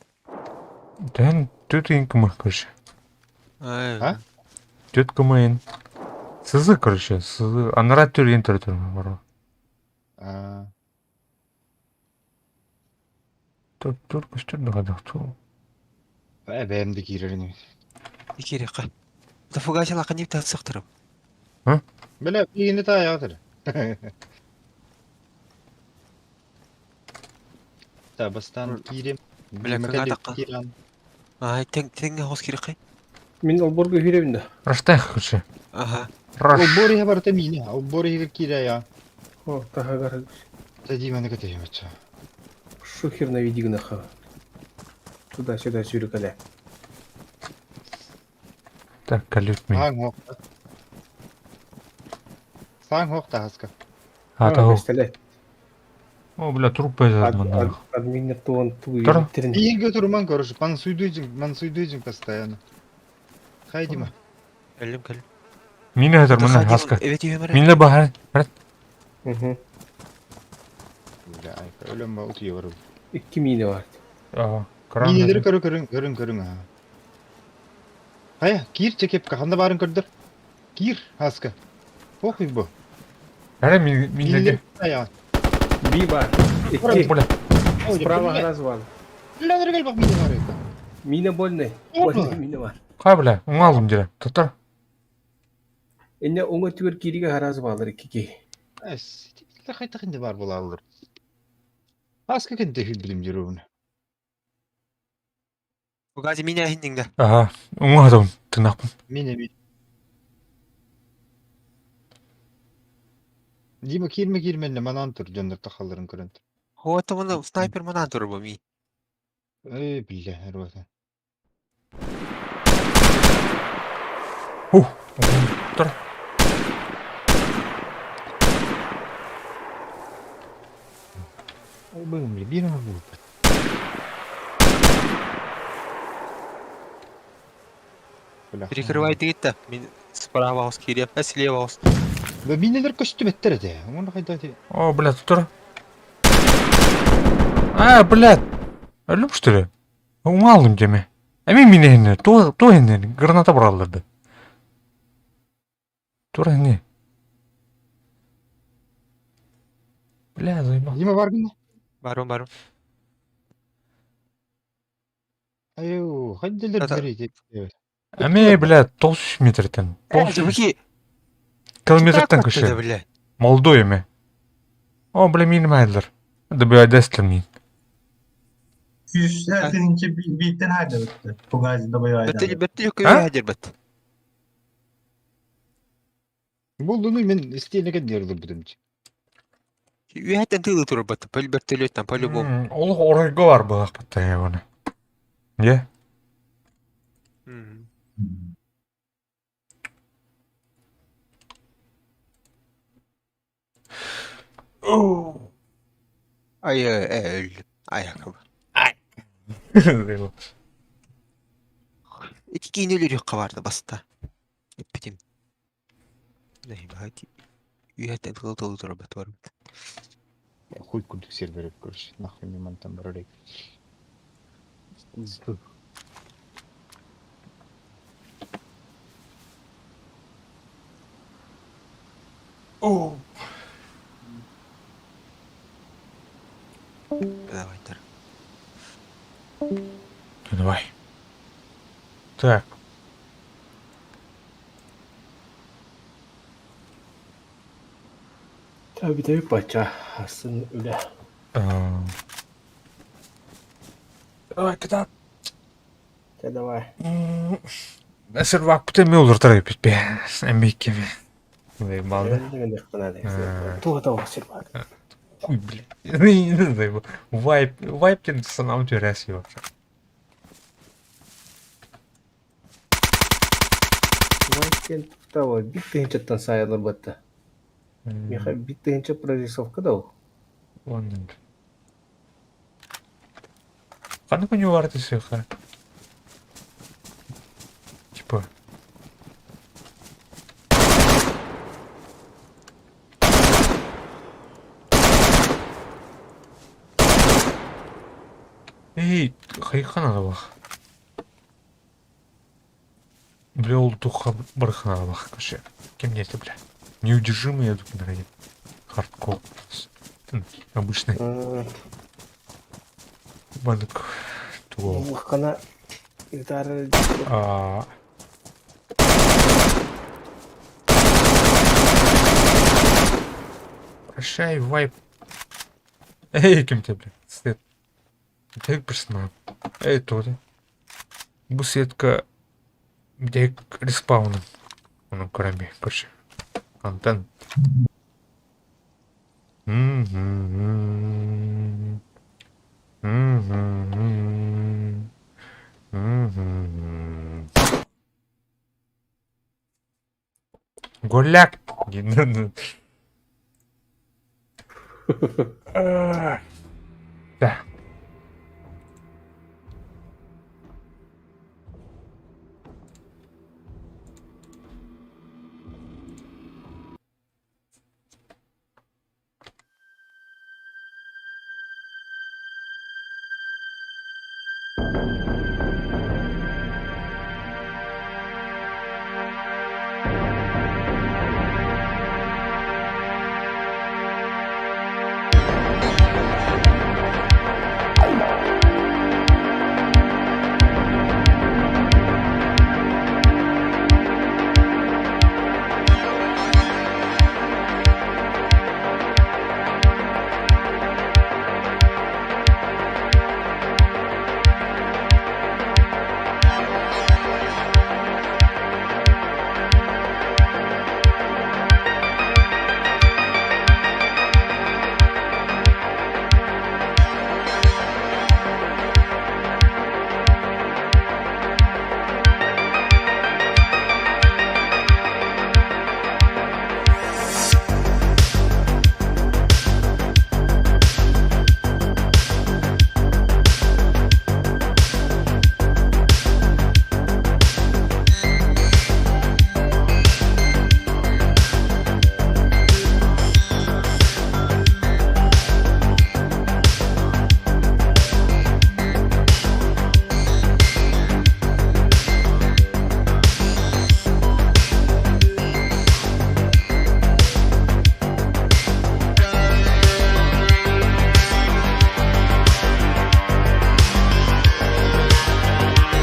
Тән төтін кімі, короче. А? Төт кімі Сызы, короче, сызы. Анара төр ентер төр. А, Төр көстер дағадақ тұр. бәмді кирерин. Икери ка. Да фугази лакан дип татсактырым. Беле ийини таягатыр. Табастан кирем. Беле, кага такка. Ай, тең хос кири кай. Мен ол борго хүребинде. Раштайық, короче. Ага. Раш. Ол бори барта мини. Ол бори кире я. О, тахагар. Тади мене катаймача. Шухер наведи гнаха. Туда-сюда сюрикаля. Так, калют мен. Саң хок. Саң хок тагаска. Ата хо. Стреляй. О, бля, труп байзады мында. Админне туон туй. Тұр. Ийинге турман көрүш. Ман суйдуйжың постоянно. Хайдима. Келдим, келдим. Мені әдір мұна хаска. Evet, yömere. Мені бағар. Брат. Угу. Бля, өлөм ба утуя бару. 2 мine var. Кран. Минелер көрүң. Хая, кир чекеп каханда барын көрдөр. Кир хаска. Похуй бу. Әрі минелер. Ая. Bir var. Бля. 2. Справа развал. Лёдер гел бак мине бар экен. Мина больный. Опа. Больный мина var. Қай бля, оңалдым дере. Тұтыр. Эне оңа түгер кириге харазы балыр 2. Эс, тикле кайтакынды бар булалыр. Хаска кенде хил билим жүрөбүн. Фугази меня хиндиңде. Оңалдым. Тынақпын. Мине. Дима кирменне манан тур жондар тахалларын көрөнд. Хота мына снайпер манан туру бу ми. Эй, бля, эрвата. Тұр. Ой, бля, бир бу. Перекрывай дегитте. Мен справа хос кири, слева хос. Да минелер көстүп еттер де. Оны кайда де. О, бля, тұтыр. Бля. Өлім что ли? Оңалдым деме. Әмен мені әне. То әне. Граната бұралырды. Тур әне. Бля, заебал. Дима баргын. Барым. Аю, хайделер берейди. Әме, бля, 93 метрден. 93 Жуки. километрден көші. Бля. Молдой әме. О, бля, менім әділер. Да бля, дәстілер мен. 100 herkesinki bitten hayda bitti. Fugazi da bayağı hayda. Бетте yok ядер бет. Булдуну мен истейлеген дерди биринчи. Үйәттен тылы туру бет. Бертелеттен по-любому. Олық орайға бар бұл ақпатта я оны. Не? Ай, öldüm. Ayakkabı. Заебал. İki giyineli yok vardı basta. Bitim. Ne hadi. Үйәттен тылы туру бет var. Хуй кудук сервер көрүш. Нахуй мен там барарек. Давай, тар. Давай. Так. Tabii paça. Aslında öyle. Давай, куда? Давай. Әсір вақпыты ме олар тарай бітпе. Әмбеккеме. Заебалды. Туға сервак. Хуй, бля. Заебал. Вайп тен санам тюряси вообще. Кен того биттенчеттен сайылы бытты. Меха биттенче прорисовка да ол. Ладно. Қандай күні бар десең, типа. Эй, хайхана бақ. Бля, ол дұққа бархана бақ, көше. Кем нерді, бля. Неудержимый, я думаю, нравится. Хардкор. Обычный. Банк. Туол. Мыққана гитара Прощай, вайп. Эй, кем ты, бля? Свет. Дек персонаж. Эй, тоже. Бусетка. Дек респауном. Он корабе, короче. Контент. Голяк.